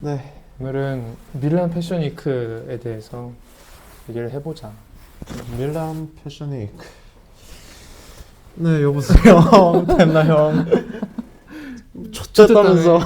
네, 오늘은 밀란 패션 위크에 대해서 얘기를 해보자. 밀란 패션 위크. 네, 여보세요. 됐나 형? 좋다면서.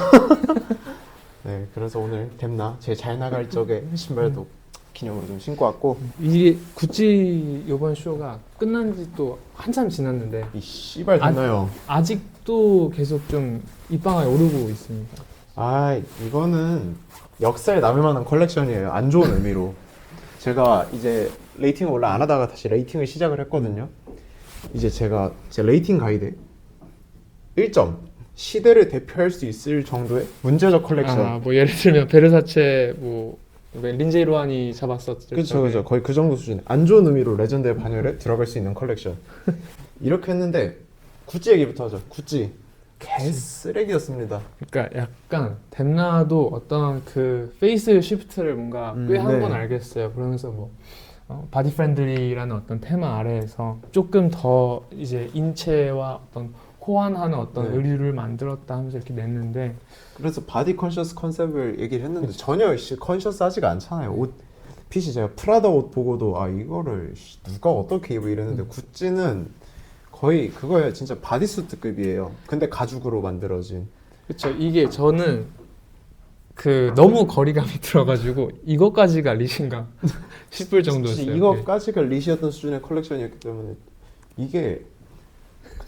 네, 그래서 오늘 댐나 제 잘 나갈 적에 신발도 기념으로 좀 신고 왔고. 이게 구찌 이번 쇼가 끝난 지 또 한참 지났는데 이 씨발 됐나요? 아직도 계속 좀 입방아에 오르고 있습니다. 아, 이거는 역사에 남을 만한 컬렉션이에요. 안 좋은 의미로. 제가 이제 레이팅을 원래 안 하다가 다시 레이팅을 시작을 했거든요. 이제 제가 제 레이팅 가이드 1점 시대를 대표할 수 있을 정도의 문제적 컬렉션. 뭐 예를 들면 베르사체 린제이 로한이 잡았었죠. 그렇죠. 거의 그 정도 수준. 안 좋은 의미로 레전드의 반열에 들어갈 수 있는 컬렉션. 이렇게 했는데 구찌 얘기부터 하죠. 구찌 개쓰레기였습니다. 그러니까 약간 댐나도 어떤 그 페이스 시프트를 뭔가 꽤 한 번 네. 알겠어요. 그러면서 바디 프렌들리라는 어떤 테마 아래에서 조금 더 이제 인체와 어떤 호환하는 어떤 네. 의류를 만들었다 하면서 이렇게 냈는데, 그래서 바디 컨셔스 컨셉을 얘기를 했는데 전혀 컨셔스하지가 않잖아요. 옷 핏이 제가 프라다 옷 보고도 아 이거를 누가 어떻게 입어 이랬는데 구찌는 거의 그거예요. 진짜 바디수트급이에요. 근데 가죽으로 만들어진. 그렇죠. 이게 저는 그 너무 거리감이 들어가지고 이것까지가 리신가 싶을 정도였어요. 이거까지가 리시였던 수준의 컬렉션이었기 때문에 이게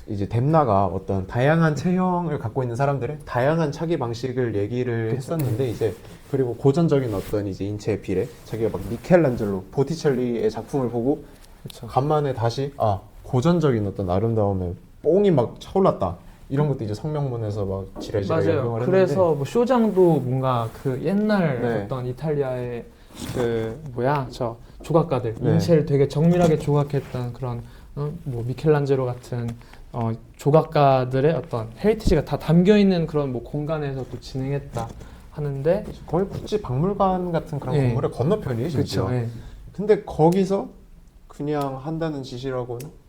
이제 댐나가 어떤 다양한 체형을 갖고 있는 사람들의 다양한 차기 방식을 얘기를 했었는데 이제 그리고 고전적인 어떤 이제 인체의 비례 자기가 막 미켈란젤로 보티첼리의 작품을 보고 그렇죠. 간만에 다시 고전적인 어떤 아름다움에 뽕이 막 차올랐다 이런 것도 이제 성명문에서 막 지랄지랄 맞아요. 연명을 했는데 그래서 쇼장도 뭔가 그 옛날 네. 어떤 이탈리아의 저 조각가들 네. 인체를 되게 정밀하게 조각했던 그런 미켈란젤로 같은 조각가들의 어떤 헤리티지가 다 담겨 있는 그런 공간에서 또 진행했다 하는데, 거의 구찌 박물관 같은 그런 예. 건물의 건너편이에요 진짜. 그렇죠. 예. 근데 거기서 그냥 한다는 지시라고는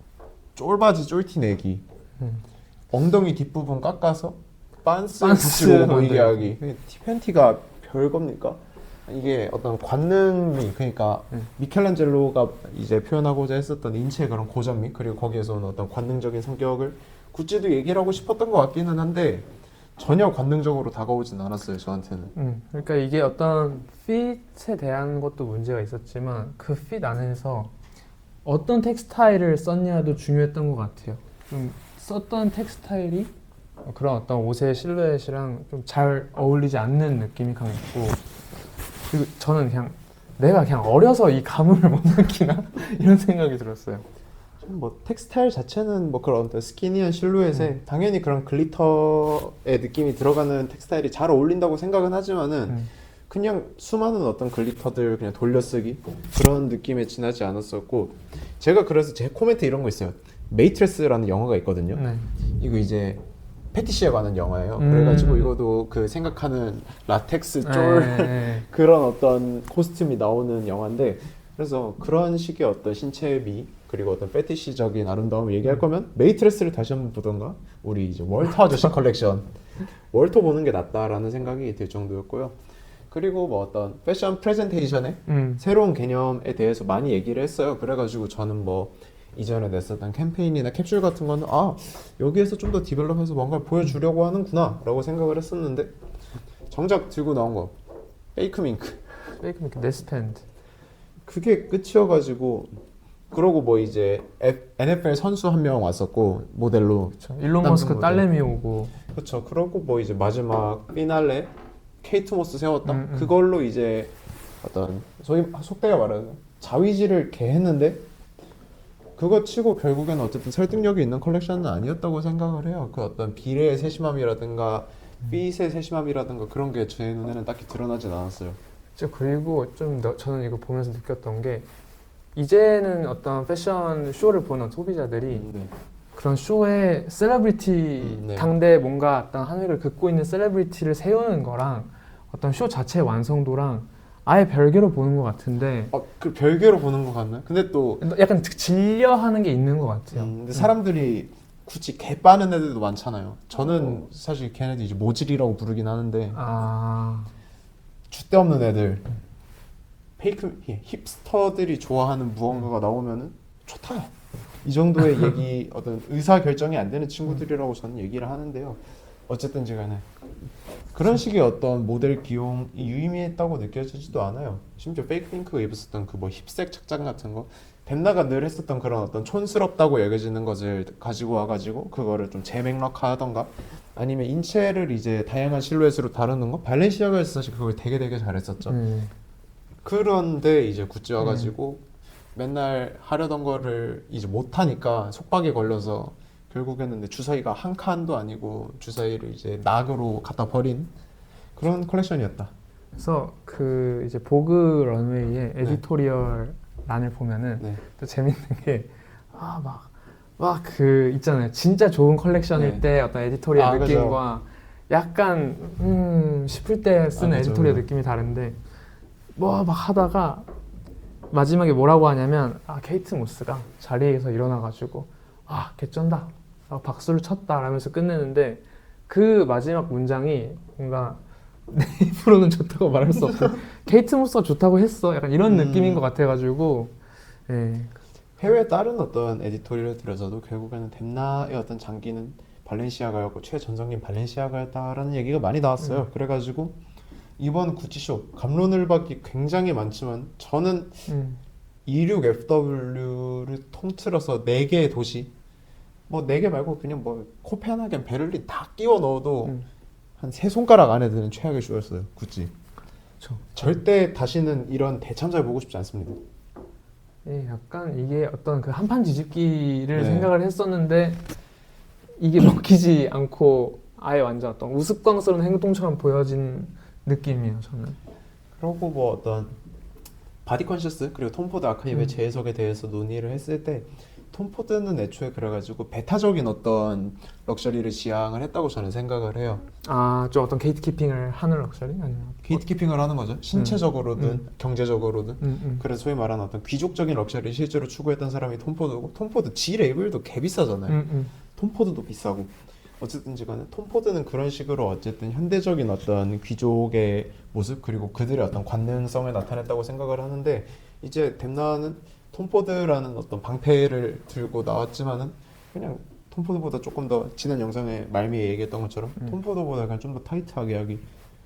쫄바지 쫄티 내기, 엉덩이 뒷부분 깎아서 빤스 구찌 로고 보이게 만들고. 하기. 티팬티가 별겁니까? 이게 어떤 관능미, 그러니까 미켈란젤로가 이제 표현하고자 했었던 인체의 그런 고전미, 그리고 거기에서 오는 어떤 관능적인 성격을 구찌도 얘기를 하고 싶었던 것 같기는 한데 전혀 관능적으로 다가오진 않았어요 저한테는. 그러니까 이게 어떤 핏에 대한 것도 문제가 있었지만 그 핏 안에서 어떤 텍스타일을 썼냐도 중요했던 것 같아요. 좀 썼던 텍스타일이 그런 어떤 옷의 실루엣이랑 좀 잘 어울리지 않는 느낌이 강했고, 그리고 저는 내가 그냥 어려서 이 감흥을 못 느끼나 이런 생각이 들었어요. 뭐 텍스타일 자체는 뭐 그런 어떤 스키니한 실루엣에 당연히 그런 글리터의 느낌이 들어가는 텍스타일이 잘 어울린다고 생각은 하지만은 그냥 수많은 어떤 글리터들 그냥 돌려쓰기 그런 느낌에 지나지 않았었고, 제가 그래서 제 코멘트 이런 거 있어요. 메이트레스라는 영화가 있거든요. 네. 이거 이제 패티시에 관한 영화예요. 그래가지고 이것도 그 생각하는 라텍스 쫄 그런 어떤 코스튬이 나오는 영화인데, 그래서 그런 식의 어떤 신체의 미 그리고 어떤 패티시적인 아름다움을 얘기할 거면 메이트레스를 다시 한번 보던가 우리 이제 월터 아저씨 컬렉션 월터 보는 게 낫다라는 생각이 들 정도였고요. 그리고 뭐 어떤 패션 프레젠테이션의 새로운 개념에 대해서 많이 얘기를 했어요. 그래가지고 저는 뭐 이전에 냈었던 캠페인이나 캡슐 같은 거는 여기에서 좀 더 디벨롭해서 뭔가를 보여주려고 하는구나 라고 생각을 했었는데, 정작 들고 나온 거 페이크 밍크 네스펜드. 그게 끝이어가지고, 그러고 뭐 이제 NFL 선수 한 명 왔었고 모델로. 그렇죠. 일론 남성 머스크 모델. 딸내미 오고. 그렇죠. 그러고 뭐 이제 마지막 피날레 케이트 모스 세웠다. 그걸로 이제 어떤 소위 속되게 말하는 자위질을 개 했는데, 그거 치고 결국에는 어쨌든 설득력이 있는 컬렉션은 아니었다고 생각을 해요. 그 어떤 비례의 세심함이라든가 핏의 세심함이라든가 그런 게 제 눈에는 딱히 드러나진 않았어요. 그리고 저는 이거 보면서 느꼈던 게, 이제는 어떤 패션 쇼를 보는 소비자들이 그런 쇼에 셀러브리티 네. 당대 뭔가 어떤 한 획을 긋고 있는 셀러브리티를 세우는 거랑 어떤 쇼 자체의 완성도랑 아예 별개로 보는 것 같은데, 그 별개로 보는 것 같나요? 근데 또 약간 질려하는 게 있는 것 같아요. 근데 사람들이 굳이 개 빠는 애들도 많잖아요. 저는 사실 걔네들 이제 모질이라고 부르긴 하는데 쓸데없는 애들, 페이크 힙스터들이 좋아하는 무언가가 나오면은 좋다. 이 정도의 얘기 어떤 의사 결정이 안 되는 친구들이라고 저는 얘기를 하는데요. 어쨌든지 간에 그런 식의 어떤 모델 기용이 유의미했다고 느껴지지도 않아요. 심지어 페이크핑크가 입었었던 그 뭐 힙색 착장 같은 거, dem나가 늘 했었던 그런 어떤 촌스럽다고 여겨지는 것을 가지고 와가지고 그거를 좀 재맥락하던가 아니면 인체를 이제 다양한 실루엣으로 다루는 거, 발렌시아가에서 사실 그걸 되게 잘했었죠. 그런데 이제 구찌 와가지고 맨날 하려던 거를 이제 못하니까 속박에 걸려서 결국에는 근데 주사위가 한 칸도 아니고 주사위를 이제 낙으로 갖다 버린 그런 컬렉션이었다. 그래서 그 이제 보그 런웨이의 에디토리얼 란을 보면은 네. 또 재밌는 게 막 그 있잖아요. 진짜 좋은 컬렉션일 네. 때 어떤 에디토리얼 그죠. 느낌과 약간 싶을 때 쓰는 그죠, 에디토리얼 그죠. 느낌이 다른데 뭐 막 하다가 마지막에 뭐라고 하냐면 케이트 모스가 자리에서 일어나가지고 개쩐다 박수를 쳤다 라면서 끝내는데 그 마지막 문장이 뭔가 내 입으로는 좋다고 말할 수 없고 케이트 모스가 좋다고 했어 약간 이런 느낌인 것 같아가지고 예. 해외 다른 어떤 에디토리얼을 들어서도 결국에는 뎀나의 어떤 장기는 발렌시아가였고 최전성기인 발렌시아가였다라는 얘기가 많이 나왔어요. 그래가지고 이번 구찌쇼 갑론을 받기 굉장히 많지만 저는 26FW를 통틀어서 4개의 도시 뭐 4개 말고 그냥 뭐 코펜하겐, 베를린 다 끼워 넣어도 한 3손가락 안에 드는 최악의 쇼였어요. 구찌. 그쵸. 절대 다시는 이런 대참사를 보고 싶지 않습니다. 예, 약간 이게 어떤 그 한판 뒤집기를 네. 생각을 했었는데 이게 먹히지 않고 아예 완전 어떤 우스꽝스러운 행동처럼 보여진 느낌이에요, 저는. 그리고 뭐 어떤 바디 컨셔스 그리고 톰 포드 아카이브의 재해석에 대해서 논의를 했을 때 톰 포드는 애초에 그래가지고 배타적인 어떤 럭셔리를 지향을 했다고 저는 생각을 해요. 좀 어떤 게이트키핑을 하는 럭셔리 아니면 게이트키핑을 하는 거죠. 신체적으로든 경제적으로든. 그래서 소위 말하는 어떤 귀족적인 럭셔리를 실제로 추구했던 사람이 톰 포드고 톰 포드 G 레이블도 개 비싸잖아요. 톰 포드도 비싸고 어쨌든지 간에 톰 포드는 그런 식으로 어쨌든 현대적인 어떤 귀족의 모습 그리고 그들의 어떤 관능성을 나타냈다고 생각을 하는데 이제 뎀나는 톰 포드라는 어떤 방패를 들고 나왔지만은 그냥 톰 포드보다 조금 더 지난 영상에 말미에 얘기했던 것처럼 톰 포드보다 약간 좀 더 타이트하게 하기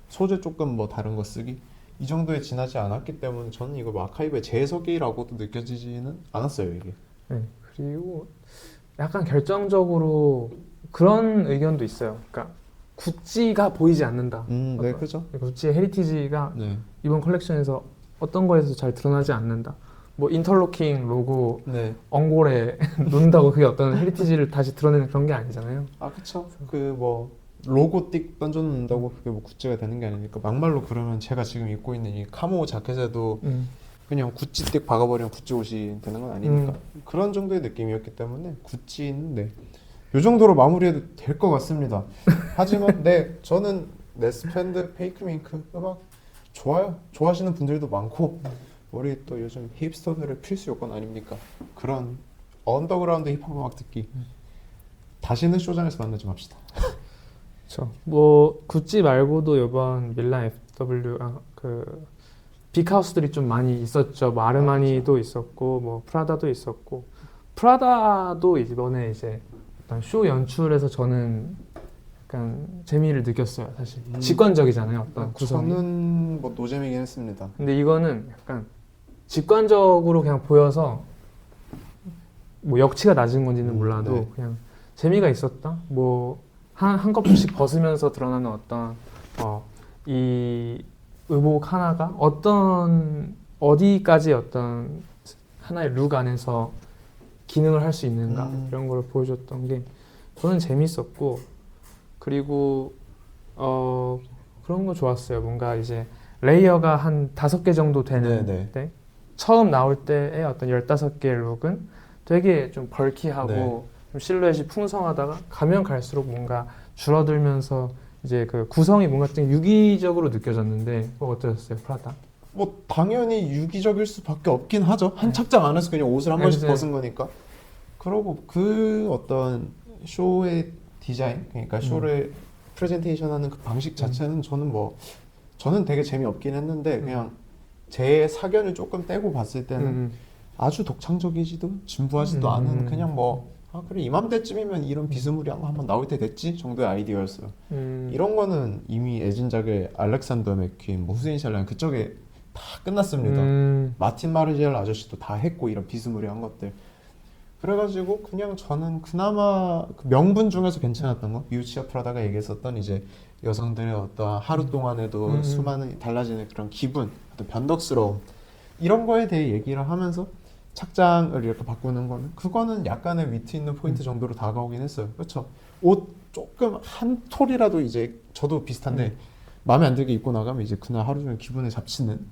소재 조금 뭐 다른 거 쓰기 이 정도에 지나지 않았기 때문에 저는 이거 뭐 아카이브의 재해석이라고도 느껴지지는 않았어요 이게. 네. 그리고 약간 결정적으로 그런 의견도 있어요. 그러니까 구찌가 보이지 않는다. 네, 그죠. 구찌의 헤리티지가 네. 이번 컬렉션에서 어떤 거에서 잘 드러나지 않는다. 뭐 인터로킹 로고 네. 엉골에 놓는다고 그게 어떤 헤리티지를 다시 드러내는 그런 게 아니잖아요. 그쵸. 그 뭐 로고 띡 던져놓는다고 그게 뭐 구찌가 되는 게 아니니까 막말로 그러면 제가 지금 입고 있는 이 카모 자켓에도 그냥 구찌 띡 박아버리면 구찌 옷이 되는 건 아니니까 그런 정도의 느낌이었기 때문에 구찌는 네. 요 정도로 마무리해도 될 것 같습니다. 하지만 네 저는 네스펜드 페이크밍크 음악 좋아요. 좋아하시는 분들도 많고 우리 또 요즘 힙스터들의 필수 요건 아닙니까? 그런 언더그라운드 힙합 음악 듣기 다시는 쇼장에서 만나지 맙시다. 그렇죠. 뭐 구찌 말고도 이번 밀란 FW 그 빅하우스들이 좀 많이 있었죠. 뭐 아르마니도 있었고 뭐 프라다도 있었고 프라다도 이번에 이제 어떤 쇼 연출에서 저는 약간 재미를 느꼈어요. 사실 직관적이잖아요. 어떤 구성이. 저는 뭐 노잼이긴 했습니다. 근데 이거는 약간 직관적으로 그냥 보여서 뭐 역치가 낮은 건지는 몰라도 네. 그냥 재미가 있었다. 뭐 한 겹씩 벗으면서 드러나는 어떤 이 의복 하나가 어디까지 어떤 하나의 룩 안에서 기능을 할 수 있는가 이런 걸 보여줬던 게 저는 재밌었고 그리고 그런 거 좋았어요. 뭔가 이제 레이어가 한 5개 정도 되는 네네. 때 처음 나올 때의 어떤 15개의 룩은 되게 좀 벌키하고 네. 좀 실루엣이 풍성하다가 가면 갈수록 뭔가 줄어들면서 이제 그 구성이 뭔가 좀 유기적으로 느껴졌는데 그거 어떠셨어요, 프라다? 뭐 당연히 유기적일 수밖에 없긴 하죠. 한 착장 안에서 그냥 옷을 한 번씩 네. 벗은 거니까. 그러고 그 어떤 쇼의 디자인, 그러니까 쇼를 프레젠테이션하는 그 방식 자체는 저는 뭐 저는 되게 재미없긴 했는데 그냥 제 사견을 조금 떼고 봤을 때는 아주 독창적이지도 진부하지도 않은 그냥 뭐 아 그래 이맘때쯤이면 이런 비스무리한 거 한번 나올 때 됐지 정도의 아이디어였어요. 이런 거는 이미 애진작의 알렉산더 맥퀸, 뭐 후세인 샬란 그쪽에 다 끝났습니다. 마틴 마르지엘 아저씨도 다 했고 이런 비스무리한 것들. 그래가지고 그냥 저는 그나마 그 명분 중에서 괜찮았던 거 미우치아 프라다가 얘기했었던 이제 여성들의 어떤 하루 동안에도 수많은 달라지는 그런 기분, 어떤 변덕스러움 이런 거에 대해 얘기를 하면서 착장을 이렇게 바꾸는 거는 그거는 약간의 위트 있는 포인트 정도로 다가오긴 했어요. 그렇죠. 옷 조금 한 톨이라도 이제 저도 비슷한데 마음에 안 들게 입고 나가면 이제 그날 하루 종일 기분에 잡치는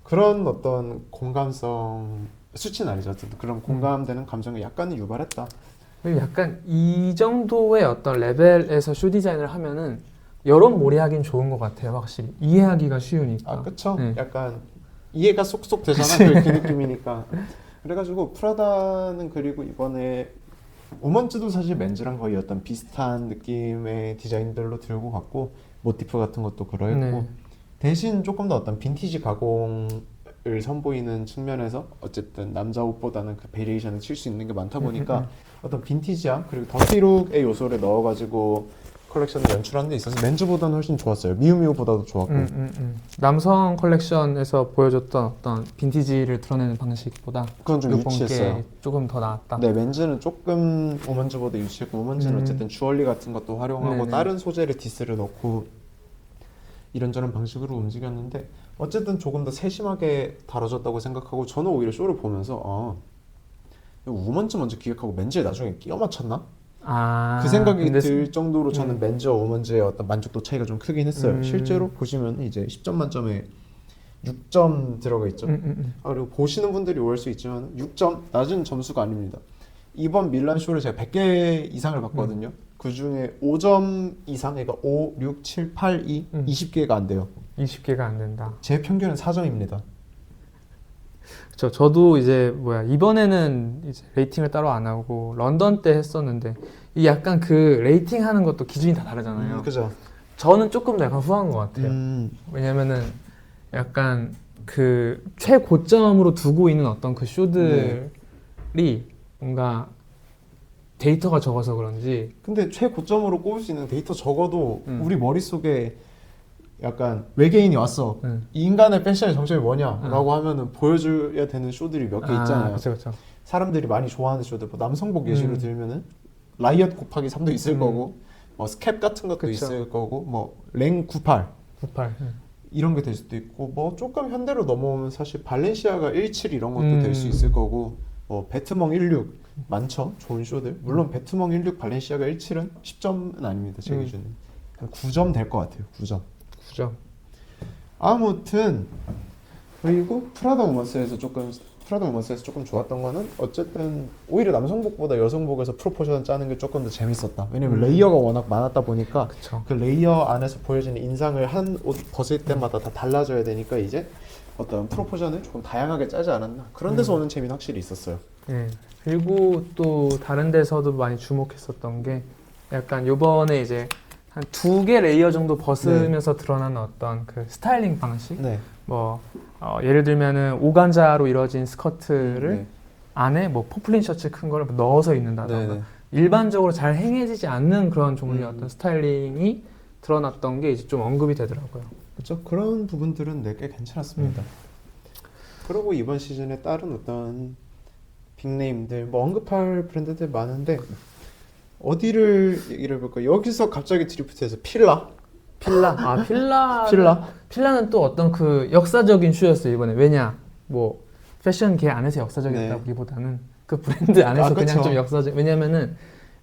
그런 어떤 공감성 수치는 아니죠. 어쨌든 그런 공감되는 감정이 약간은 유발했다. 그리고 약간 이 정도의 어떤 레벨에서 쇼 디자인을 하면은 여론몰이하긴 좋은 것 같아요. 확실히 이해하기가 쉬우니까. 아 그쵸. 네. 약간 이해가 쏙쏙 되잖아. 그 느낌이니까. 그래가지고 프라다는 그리고 이번에 우먼즈도 사실 맨즈랑 거의 어떤 비슷한 느낌의 디자인들로 들고 갔고 모티프 같은 것도 그러했고 네. 대신 조금 더 어떤 빈티지 가공을 선보이는 측면에서 어쨌든 남자 옷보다는 그 베리에이션을 칠 수 있는 게 많다 보니까 어떤 빈티지함 그리고 더티룩의 요소를 넣어가지고 컬렉션을 연출하는 데 있어서 맨즈보다는 훨씬 좋았어요. 미우미우보다도 좋았고. 남성 컬렉션에서 보여줬던 어떤 빈티지를 드러내는 방식보다 그건 좀 이번 유치했어요. 게 조금 더 나았다. 네, 맨즈는 조금 우먼즈보다 유치했고 우먼즈는 어쨌든 주얼리 같은 것도 활용하고 네네. 다른 소재를 디스를 넣고 이런저런 방식으로 움직였는데 어쨌든 조금 더 세심하게 다뤄졌다고 생각하고 저는 오히려 쇼를 보면서 우먼즈 먼저 기획하고 맨즈에 나중에 끼워 맞췄나? 그 생각이 근데 들 정도로 저는 맨즈와 우먼즈의 어떤 만족도 차이가 좀 크긴 했어요. 실제로 보시면 이제 10점 만점에 6점 들어가 있죠. 그리고 보시는 분들이 오해할 수 있지만 6점 낮은 점수가 아닙니다. 이번 밀란 쇼를 제가 100개 이상을 봤거든요. 그 중에 5점 이상, 그러니까 5, 6, 7, 8, 2, 20개가 안 돼요. 20개가 안 된다. 제 평균은 4점입니다. 저도 이제 이번에는 이제 레이팅을 따로 안 하고 런던 때 했었는데 이 약간 그 레이팅 하는 것도 기준이 다 다르잖아요. 그죠? 저는 조금 더 약간 후한 것 같아요. 왜냐면은 약간 그 최고점으로 두고 있는 어떤 그 쇼들이 뭔가 데이터가 적어서 그런지 근데 최고점으로 꼽을 수 있는 데이터 적어도 우리 머릿속에 약간 외계인이 왔어. 이 인간의 패션의 정점이 뭐냐라고 하면은 보여줘야 되는 쇼들이 몇 개 있잖아요. 그쵸. 사람들이 많이 좋아하는 쇼들, 뭐 남성복 예시로 들면은 라이엇 곱하기 3도 있을 거고, 뭐 스캡 같은 것도 그쵸. 있을 거고, 뭐 랭 98 98. 이런 게 될 수도 있고, 뭐 조금 현대로 넘어오면 사실 발렌시아가 17 이런 것도 될 수 있을 거고, 뭐 배트멍 16 많죠, 좋은 쇼들. 물론 배트멍 16 발렌시아가 17은 10점은 아닙니다, 제 기준에. 한 9점 될 것 같아요, 9점. 그죠. 아무튼 그리고 프라다 우먼스에서 조금 좋았던 거는 어쨌든 오히려 남성복보다 여성복에서 프로포션 짜는 게 조금 더 재밌었다. 왜냐면 레이어가 워낙 많았다 보니까 그쵸. 그 레이어 안에서 보여지는 인상을 한 옷 벗을 때마다 다 달라져야 되니까 이제 어떤 프로포션을 조금 다양하게 짜지 않았나. 그런 데서 오는 재미는 확실히 있었어요. 예. 그리고 또 다른 데서도 많이 주목했었던 게 약간 요번에 이제 한 2개 레이어 정도 벗으면서 드러나는 어떤 그 스타일링 방식. 네. 예를 들면은 오간자로 이루어진 스커트를 네. 안에 뭐 포플린 셔츠 큰 걸 넣어서 입는다던가 네. 일반적으로 잘 행해지지 않는 그런 종류의 어떤 스타일링이 드러났던 게 이제 좀 언급이 되더라고요. 그렇죠. 그런 부분들은 꽤 괜찮았습니다. 그리고 이번 시즌에 다른 어떤 빅네임들 뭐 언급할 브랜드들 많은데 어디를 얘기를 해볼까? 여기서 갑자기 드리프트해서 필라는 또 어떤 그 역사적인 쇼였어요 이번에. 왜냐 뭐 패션계 안에서 역사적이었다기보다는 그 브랜드 안에서 그냥 그쵸. 좀 역사적. 왜냐면은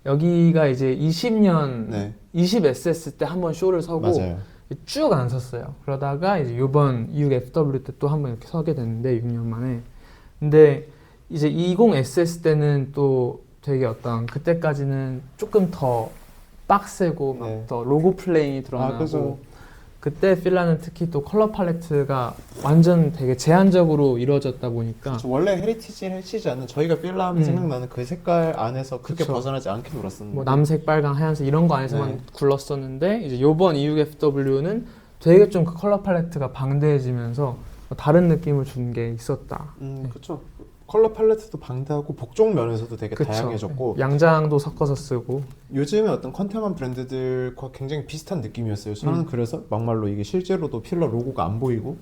여기가 이제 20년 20SS 때 한번 쇼를 서고 맞아요. 쭉 안 섰어요. 그러다가 이제 이번 26FW 때 또 한번 이렇게 서게 됐는데 6년 만에. 근데 이제 20SS 때는 또 되게 어떤 그때까지는 조금 더 빡세고 막 더 로고 플레잉이 드러나고 그때 필라는 특히 또 컬러 팔레트가 완전 되게 제한적으로 이루어졌다 보니까 그렇죠. 원래 헤리티지를 해치지 않는 저희가 필라 하면 생각나는 그 색깔 안에서 그렇게 그쵸. 벗어나지 않게 놀았었는데 뭐 남색, 빨강, 하얀색 이런 거 안에서만 굴렀었는데 이제 요번 26FW는 되게 좀 그 컬러 팔레트가 방대해지면서 다른 느낌을 준 게 있었다. 그렇죠. 컬러 팔레트도 방대하고 복종 면에서도 되게 그쵸. 다양해졌고 양장도 섞어서 쓰고. 요즘에 어떤 컨템한 브랜드들과 굉장히 비슷한 느낌이었어요. 저는 그래서 막말로 이게 실제로도 필라 로고가 안 보이고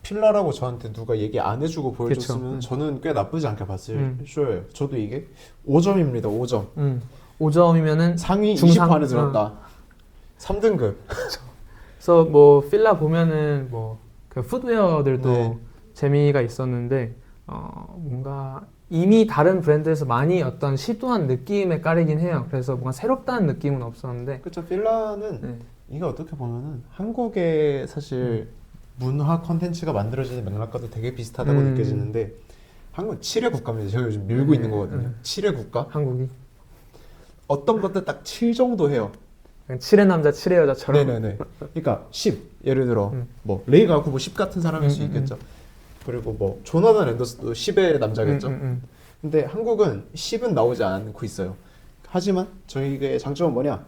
필라라고 저한테 누가 얘기 안 해주고 보여줬으면 저는 꽤 나쁘지 않게 봤을 쇼예요. 저도 이게 5점입니다. 5점. 5점이면은 상위 중상? 20호 안에 들었다. 3등급. 그래서 뭐 필라 보면은 뭐 그 풋웨어들도 네. 재미가 있었는데 뭔가 이미 다른 브랜드에서 많이 어떤 시도한 느낌에 깔리긴 해요. 그래서 뭔가 새롭다는 느낌은 없었는데. 그렇죠. 필라는 네. 이게 어떻게 보면은 한국의 사실 문화 컨텐츠가 만들어지는 맥락과도 되게 비슷하다고 느껴지는데 한국 7회 국가입니다. 제가 요즘 밀고 있는 거거든요. 7회 국가. 한국이 어떤 것들 딱 7 정도 해요. 그냥 7의 남자 7의 여자처럼. 네네네. 그러니까 10 예를 들어 뭐 레이 가고 뭐 10 같은 사람일 수 있겠죠. 그리고 뭐 조나단 앤더슨도 10의 남자겠죠. 근데 한국은 10은 나오지 않고 있어요. 하지만 저희의 장점은 뭐냐?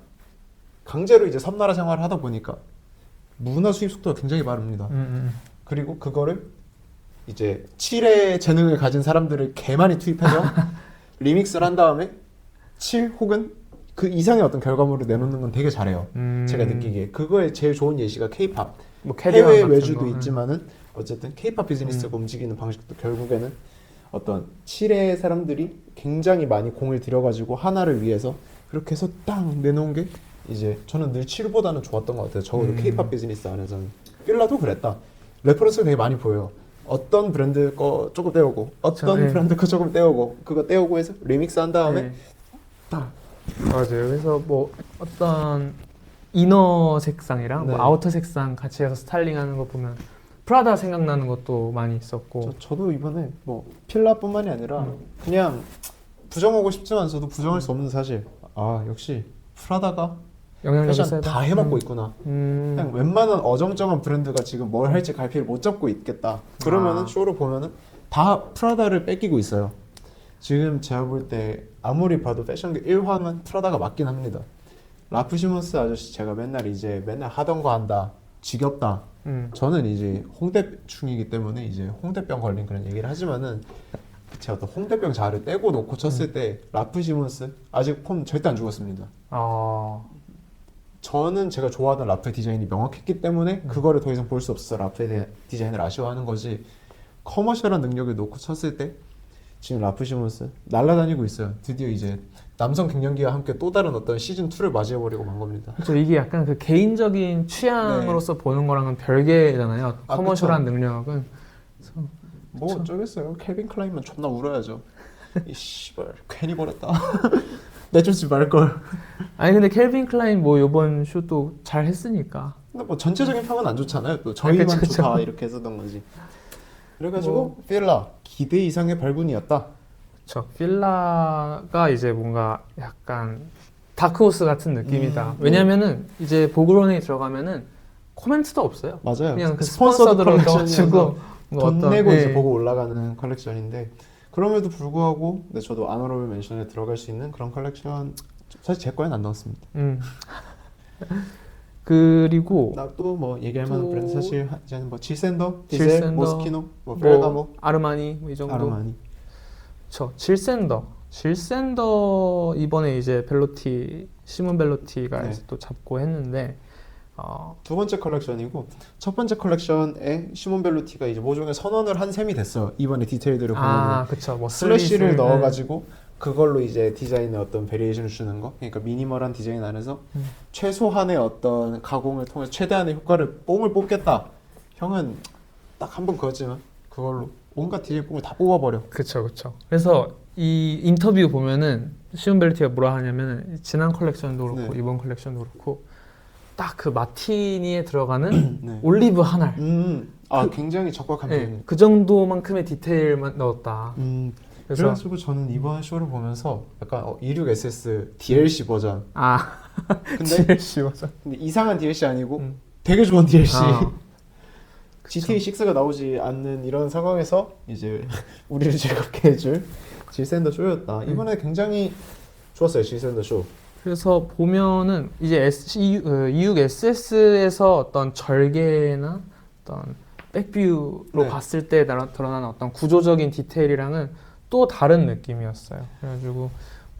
강제로 이제 섬나라 생활을 하다 보니까 문화 수입 속도가 굉장히 빠릅니다. 그리고 그거를 이제 7의 재능을 가진 사람들을 개 많이 투입해서 리믹스를 한 다음에 7 혹은 그 이상의 어떤 결과물을 내놓는 건 되게 잘해요. 제가 느끼기에. 그거에 제일 좋은 예시가 K-팝. 뭐 캐리어 해외 같은 외주도 거. 있지만은 어쨌든 K-팝 비즈니스가 움직이는 방식도 결국에는 어떤 7의 사람들이 굉장히 많이 공을 들여가지고 하나를 위해서 그렇게 해서 딱 내놓은 게 이제 저는 늘 7보다는 좋았던 것 같아요. 적어도 K-팝 비즈니스 안에서는. 필라도 그랬다. 레퍼런스가 되게 많이 보여요. 어떤 브랜드 거 조금 떼오고 어떤 브랜드 거 조금 떼오고 그거 떼오고 해서 리믹스 한 다음에 딱 맞아요. 그래서 뭐 어떤 이너 색상이랑 뭐 아우터 색상 같이 해서 스타일링하는 거 보면 프라다 생각나는 것도 많이 있었고. 저도 이번에 뭐 필라뿐만이 아니라 그냥 부정하고 싶지만서도 부정할 수 없는 사실. 아 역시 프라다가 영향력이 패션 세다. 다 해먹고 있구나. 그냥 웬만한 어정쩡한 브랜드가 지금 뭘 할지 갈피를 못 잡고 있겠다. 그러면은 쇼를 보면은 다 프라다를 뺏기고 있어요. 지금 제가 볼 때 아무리 봐도 패션계 1황은 프라다가 맞긴 합니다. 라프 시몬스 아저씨 제가 맨날 하던 거 한다. 지겹다. 저는 이제 홍대충이기 때문에 이제 홍대병 걸린 그런 얘기를 하지만은 제가 또 홍대병 자를 떼고 놓고 쳤을 때 라프 시몬스 아직 폼 절대 안 죽었습니다. 저는 제가 좋아하던 라프의 디자인이 명확했기 때문에 그거를 더 이상 볼 수 없어서 라프의 디자인을 아쉬워하는 거지. 커머셜한 능력을 놓고 쳤을 때 지금 라프 시몬스 날아다니고 있어요. 드디어 이제 남성 갱년기와 함께 또 다른 어떤 시즌 2를 맞이해버리고 만 겁니다. 그렇죠. 이게 약간 그 개인적인 취향으로서 보는 거랑은 별개잖아요. 커머셜한 능력은. 뭐 어쩌겠어요. 캘빈 클라인만 존나 울어야죠. 이 씨발 괜히 버렸다. 내쫓지 말걸. 아니 근데 캘빈 클라인 뭐 이번 쇼도 잘 했으니까. 근데 뭐 전체적인 평은 안 좋잖아요. 또 저희만 그쵸. 좋다 이렇게 했었던 거지. 그래가지고 필라 기대 이상의 발군이었다. 그렇죠. 필라가 이제 뭔가 약간 다크호스 같은 느낌이다. 왜냐면은 이제 보그론에 들어가면은 코멘트도 없어요. 맞아요. 그냥 그 스폰서드 스폰서드로 넣어주고 돈 내고 이제 보고 올라가는 컬렉션인데 그럼에도 불구하고 근데 저도 아너러블 멘션에 들어갈 수 있는 그런 컬렉션 사실 제 거에는 안 넣었습니다. 그리고 나 또 뭐 얘기할 만한 브랜드 사실 이제는 뭐 질샌더, 디셀, 질샌더, 모스키노, 뭐 페르가모, 아르마니 뭐 이 정도. 아르마니. 그렇죠. 질샌더 이번에 이제 벨로티 시몬 벨로티가 이제 또 잡고 했는데 두 번째 컬렉션이고 첫 번째 컬렉션에 시몬 벨로티가 이제 모종의 선언을 한 셈이 됐어요. 이번에 디테일들을 보면 그렇죠. 뭐 슬래시를 넣어가지고 그걸로 이제 디자인에 어떤 베리에이션을 주는 거. 그러니까 미니멀한 디자인 안에서 최소한의 어떤 가공을 통해 최대한의 효과를 뽕을 뽑겠다. 형은 딱 한 번 그었지만 그걸로 온갖 디자인 뽕을 다 뽑아버려. 그렇죠. 그래서 이 인터뷰 보면은 시몬 벨로티가 뭐라 하냐면 지난 컬렉션도 그렇고 이번 컬렉션도 그렇고 딱 그 마티니에 들어가는 올리브 한 알. 굉장히 적확한 표현. 그 정도만큼의 디테일만 넣었다. 그래가지고 저는 이번 쇼를 보면서 약간 26SS DLC 버전. 근데 DLC 버전. 근데 이상한 DLC 아니고 되게 좋은 DLC. GTA 6가 나오지 않는 이런 상황에서 이제 우리를 즐겁게 해줄 질샌더 쇼였다. 이번에 굉장히 좋았어요. 질샌더 쇼. 그래서 보면은 이제 E6 SS에서 어떤 절개나 어떤 백뷰로 네. 봤을 때 드러나는 어떤 구조적인 디테일이랑은 또 다른 느낌이었어요. 그래가지고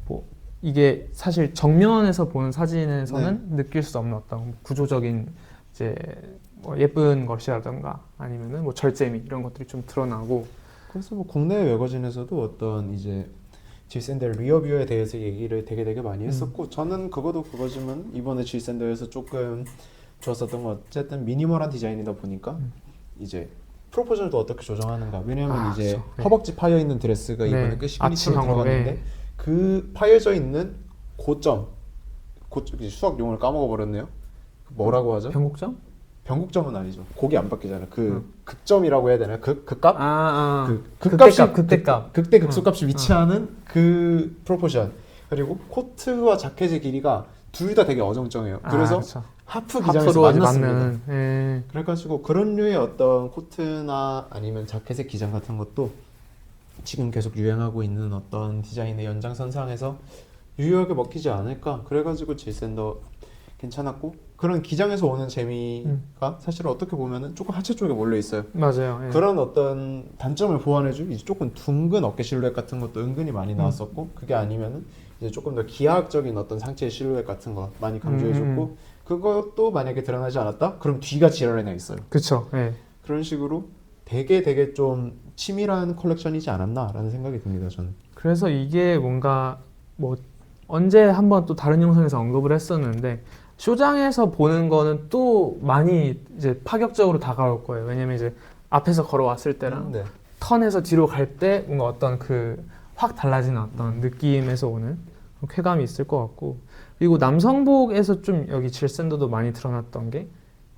뭐 이게 사실 정면에서 보는 사진에서는 느낄 수 없는 어떤 구조적인 이제 뭐 예쁜 것이라던가 아니면은 뭐 절제미 이런 것들이 좀 드러나고. 그래서 뭐 국내 외거진에서도 어떤 이제 질샌더 리어뷰에 대해서 얘기를 되게 많이 했었고 저는 그거지만 이번에 질샌더에서 조금 좋았었던 건 어쨌든 미니멀한 디자인이다 보니까 이제 프로포션도 어떻게 조정하는가. 왜냐면 이제 그렇죠. 네. 허벅지 파여 있는 드레스가 이번에 네. 꽤 시그니처로 아치형으로, 들어갔는데 네. 그 파여져 있는 고점 이제 수학 용어를 까먹어 버렸네요. 뭐라고 하죠? 변곡점? 변곡점은 아니죠. 곡이 안 바뀌잖아요. 그 극점이라고 해야 되나? 극값? 극대값. 극대 극소값이 위치하는 그 프로포션. 그리고 코트와 자켓의 길이가 둘 다 되게 어정쩡해요. 그래서 그쵸. 하프 기장에서 하프로 만났습니다. 맞는, 예. 그래가지고 그런 류의 어떤 코트나 아니면 자켓의 기장 같은 것도 지금 계속 유행하고 있는 어떤 디자인의 연장선상에서 유효하게 먹히지 않을까. 그래가지고 질샌더 괜찮았고 그런 기장에서 오는 재미가 사실 어떻게 보면은 조금 하체 쪽에 몰려 있어요. 맞아요. 예. 그런 어떤 단점을 보완해줄 이제 조금 둥근 어깨 실루엣 같은 것도 은근히 많이 나왔었고 그게 아니면은 이제 조금 더 기하학적인 어떤 상체 실루엣 같은 거 많이 강조해줬고 그것도 만약에 드러나지 않았다? 그럼 뒤가 지랄이 나 있어요. 그쵸. 예. 그런 식으로 되게 좀 치밀한 컬렉션이지 않았나라는 생각이 듭니다. 저는. 그래서 이게 뭔가 뭐 언제 한번 또 다른 영상에서 언급을 했었는데 쇼장에서 보는 거는 또 많이 이제 파격적으로 다가올 거예요. 왜냐면 이제 앞에서 걸어왔을 때랑 네. 턴에서 뒤로 갈 때 뭔가 어떤 그 확 달라지는 어떤 느낌에서 오는 쾌감이 있을 것 같고 그리고 남성복에서 좀 여기 질샌더도 많이 드러났던 게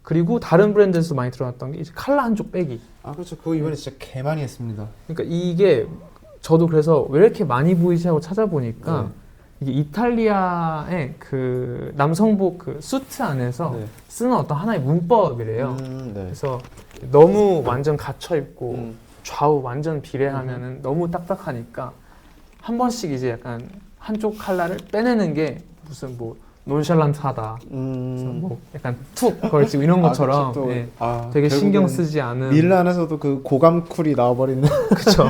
그리고 다른 브랜드에서도 많이 드러났던 게 이제 칼라 한쪽 빼기. 아 그렇죠. 그거 이번에 진짜 개 많이 했습니다. 그러니까 이게 저도 그래서 왜 이렇게 많이 보이지 하고 찾아보니까 이게 이탈리아의 그 남성복 그 수트 안에서 네. 쓰는 어떤 하나의 문법이래요. 네. 그래서 너무 완전 갇혀 있고 좌우 완전 비례하면은 너무 딱딱하니까 한 번씩 이제 약간 한쪽 칼라를 빼내는 게 무슨 뭐 논샬란트하다. 그래서 뭐 약간 툭 걸치고 이런 것처럼 그쵸, 또, 예, 되게 결국엔 신경 쓰지 않은. 밀 안에서도 그 고감 쿨이 나와버리는. 그쵸.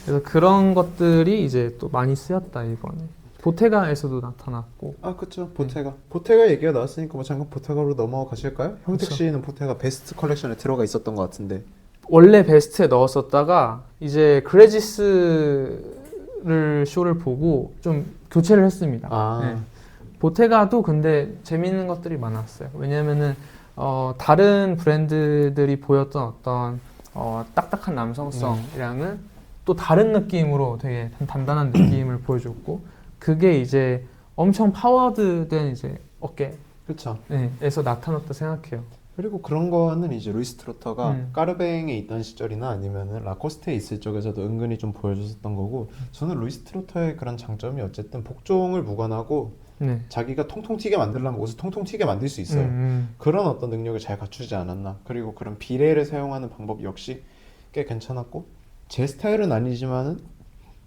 그래서 그런 것들이 이제 또 많이 쓰였다 이번에. 보테가에서도 나타났고. 아 그쵸. 보테가 얘기가 나왔으니까 뭐 잠깐 보테가로 넘어가실까요? 형택 그쵸. 씨는 보테가 베스트 컬렉션에 들어가 있었던 것 같은데. 원래 베스트에 넣었었다가 이제 그레지스를 쇼를 보고 좀 교체를 했습니다. 네. 보테가도 근데 재밌는 것들이 많았어요. 왜냐면은 다른 브랜드들이 보였던 어떤 딱딱한 남성성이랑은 또 다른 느낌으로 되게 단단한 느낌을 보여줬고 그게 이제 엄청 파워드된 이제 그쵸. 어깨에서 나타났다 생각해요. 그리고 그런 거는 이제 루이스 트로터가 까르뱅에 있던 시절이나 아니면은 라코스테에 있을 쪽에서도 은근히 좀 보여줬었던 거고 저는 루이스 트로터의 그런 장점이 어쨌든 복종을 무관하고 자기가 통통 튀게 만들려면 옷을 통통 튀게 만들 수 있어요. 그런 어떤 능력을 잘 갖추지 않았나. 그리고 그런 비례를 사용하는 방법 역시 꽤 괜찮았고 제 스타일은 아니지만은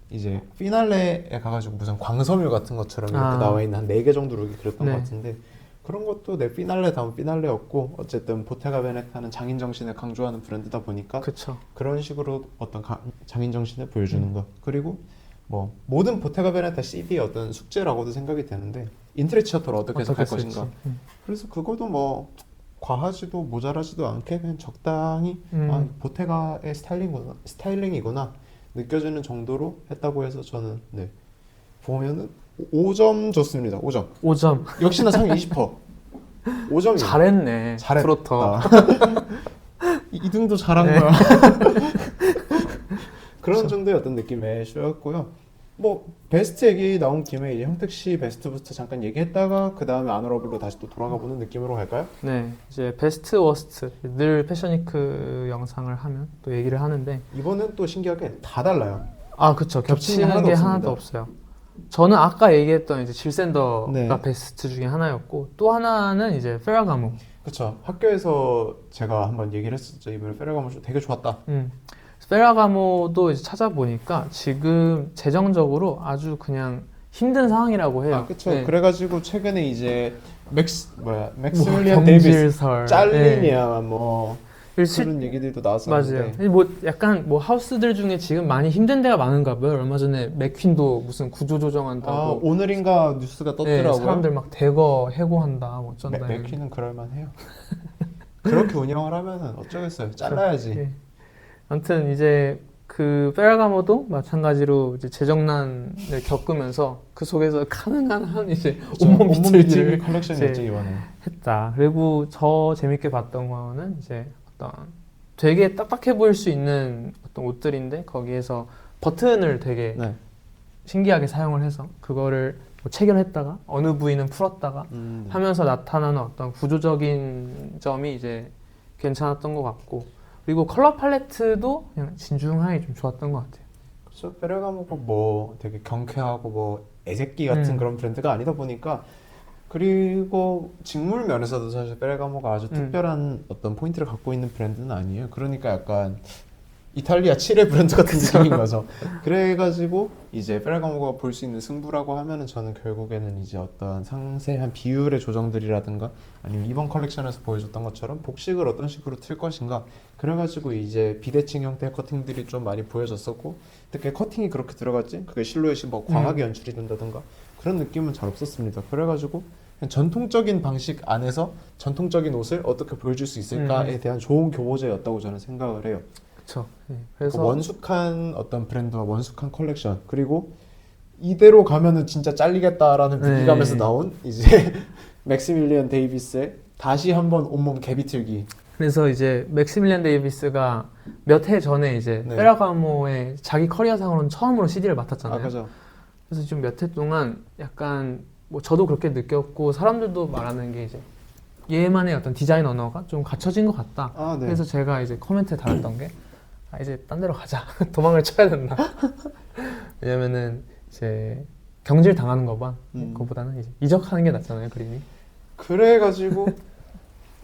이제 피날레에 가가지고 무슨 광섬유 같은 것처럼 이렇게 나와 있는 한 4개 정도 룩이 그랬던 것 같은데 그런 것도 내 피날레 다운 피날레였고 어쨌든 보테가 베네타는 장인 정신을 강조하는 브랜드다 보니까 그쵸. 그런 식으로 어떤 장인 정신을 보여주는 것 그리고 뭐 모든 보테가 베네타 CD의 어떤 숙제라고도 생각이 되는데 인트레 치어터를 어떻게 해석할 것인가. 그래서 그것도 뭐 과하지도 모자라지도 않게 그냥 적당히 보테가의 스타일링이구나 느껴지는 정도로 했다고 해서 저는 보면은 5점 줬습니다. 5점. 5점. 역시나 상위 20%. 5점이에요. 잘했네. 잘했다. 트로터. 2등도 잘한 거야. 그런 정도의 어떤 느낌의 쇼였고요. 뭐 베스트 얘기 나온 김에 이제 형택 씨 베스트부터 잠깐 얘기했다가 그 다음에 아너러블로 다시 또 돌아가 보는 느낌으로 갈까요? 네, 이제 베스트 워스트 늘 패션위크 영상을 하면 또 얘기를 하는데 이번엔 또 신기하게 다 달라요. 아, 그쵸. 겹치는 겹치는 게 없습니다. 하나도 없어요. 저는 아까 얘기했던 이제 질샌더가 네. 베스트 중에 하나였고 또 하나는 이제 페라가모. 그쵸. 학교에서 제가 한번 얘기를 했었죠. 이번에 페라가모 쇼 되게 좋았다. 페라가모도 이제 찾아보니까 지금 재정적으로 아주 그냥 힘든 상황이라고 해요. 아, 그쵸. 네. 그래가지고 최근에 이제 뭐 맥시밀리언 데이비스 경질설 잘리냐 뭐 네. 그런 얘기들도 나왔었는데. 맞아요. 뭐 약간 뭐 하우스들 중에 지금 많이 힘든 데가 많은가 봐요. 얼마 전에 맥퀸도 무슨 구조 조정한다고. 아, 오늘인가 뉴스가 떴더라고요. 사람들 막 대거 해고한다. 뭐 어쩐다. 맥퀸은 그럴만해요. 그렇게 운영을 하면은 어쩌겠어요. 잘라야지. 예. 아무튼 이제 그 페라가모도 마찬가지로 이제 재정난을 겪으면서 그 속에서 가능한 한 이제 온몸 비틀기를 컬렉션이었죠 이제 이번에. 했다. 그리고 저 재밌게 봤던 거는 이제 어떤 되게 딱딱해 보일 수 있는 어떤 옷들인데 거기에서 버튼을 되게 네. 신기하게 사용을 해서 그거를 뭐 체결했다가 어느 부위는 풀었다가 네. 하면서 나타나는 어떤 구조적인 점이 이제 괜찮았던 것 같고 그리고 컬러 팔레트도 그냥 진중하게 좀 좋았던 것 같아요. 그렇죠. 페르가모가 뭐 되게 경쾌하고 뭐 애새끼 같은 그런 브랜드가 아니다 보니까 그리고 직물 면에서도 사실 페르가모가 아주 특별한 어떤 포인트를 갖고 있는 브랜드는 아니에요. 그러니까 약간 이탈리아 7의 브랜드 같은 느낌인 거죠. 그래가지고 이제 페르가모가 볼 수 있는 승부라고 하면은 저는 결국에는 이제 어떤 상세한 비율의 조정들이라든가 아니면 이번 컬렉션에서 보여줬던 것처럼 복식을 어떤 식으로 틀 것인가 그래가지고 이제 비대칭 형태의 커팅들이 좀 많이 보여졌었고 특히 커팅이 그렇게 들어갔지 그게 실루엣이 뭐 광하게 연출이 된다든가 그런 느낌은 잘 없었습니다. 그래가지고 그냥 전통적인 방식 안에서 전통적인 옷을 어떻게 보여줄 수 있을까에 대한 좋은 교보제였다고 저는 생각을 해요. 그렇죠. 네. 그래서 그래서 원숙한 어떤 브랜드와 원숙한 컬렉션 그리고 이대로 가면은 진짜 잘리겠다라는 위기감에서 나온 이제 맥시밀리언 데이비스의 다시 한번 온몸 개비틀기. 그래서 이제 맥시밀리안 데이비스가 몇 해 전에 이제 네. 페라가모의 자기 커리어상으로는 처음으로 CD를 맡았잖아요. 아, 그죠. 그래서 지금 몇 해 동안 약간 뭐 저도 그렇게 느꼈고 사람들도 말하는 게 이제 얘만의 어떤 디자인 언어가 좀 갖춰진 것 같다. 아, 네. 그래서 제가 이제 코멘트에 달았던 게 아, 이제 딴 데로 가자. 도망을 쳐야 된다. 왜냐면은 이제 경질 당하는 그거보다는 이제 이적하는 게 낫잖아요, 그림이. 그래가지고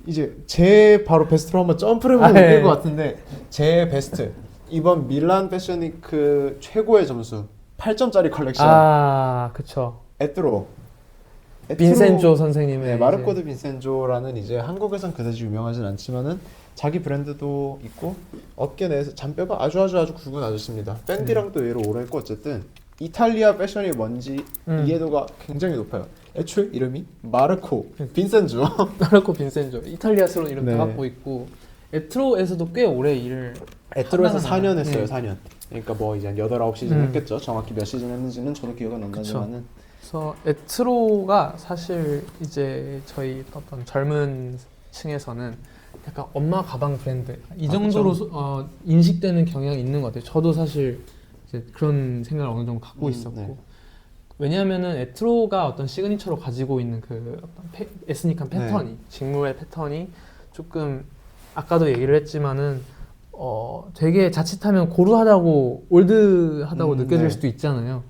이제 제 바로 베스트로 한번 점프를 해보면 네. 될 것 같은데 제 베스트 이번 밀란 패션위크 최고의 점수 8점짜리 컬렉션 아, 그쵸. 에트로 빈센조 선생님의 네, 마르코 드 빈센조라는 이제 한국에선 그다지 유명하진 않지만은 자기 브랜드도 있고 업계 내에서 잔뼈가 아주 굵은 아저씨입니다. 밴디랑 또 얘를 오래 했고 어쨌든 이탈리아 패션이 뭔지 이해도가 굉장히 높아요. 애초에 이름이 마르코 빈센조. 마르코 빈센조. 이탈리아스러운 이름 네. 다 갖고 있고 에트로에서도 꽤 오래 일을 에트로에서 하다가 4년 했어요. 네. 4년. 그러니까 뭐 이제 한 8, 9시즌 했겠죠. 정확히 몇 시즌 했는지는 저도 기억은 안 그쵸. 나지만은 그래서 에트로가 사실 이제 저희 어떤 젊은 층에서는 약간 엄마 가방 브랜드 이 정도로 인식되는 경향이 있는 것 같아요. 저도 사실 이제 그런 생각을 어느 정도 갖고 있었고 네. 왜냐하면은 에트로가 어떤 시그니처로 가지고 있는 그 어떤 에스닉한 패턴이 직물의 패턴이 조금 아까도 얘기를 했지만은 되게 자칫하면 고루하다고 올드하다고 느껴질 네. 수도 있잖아요.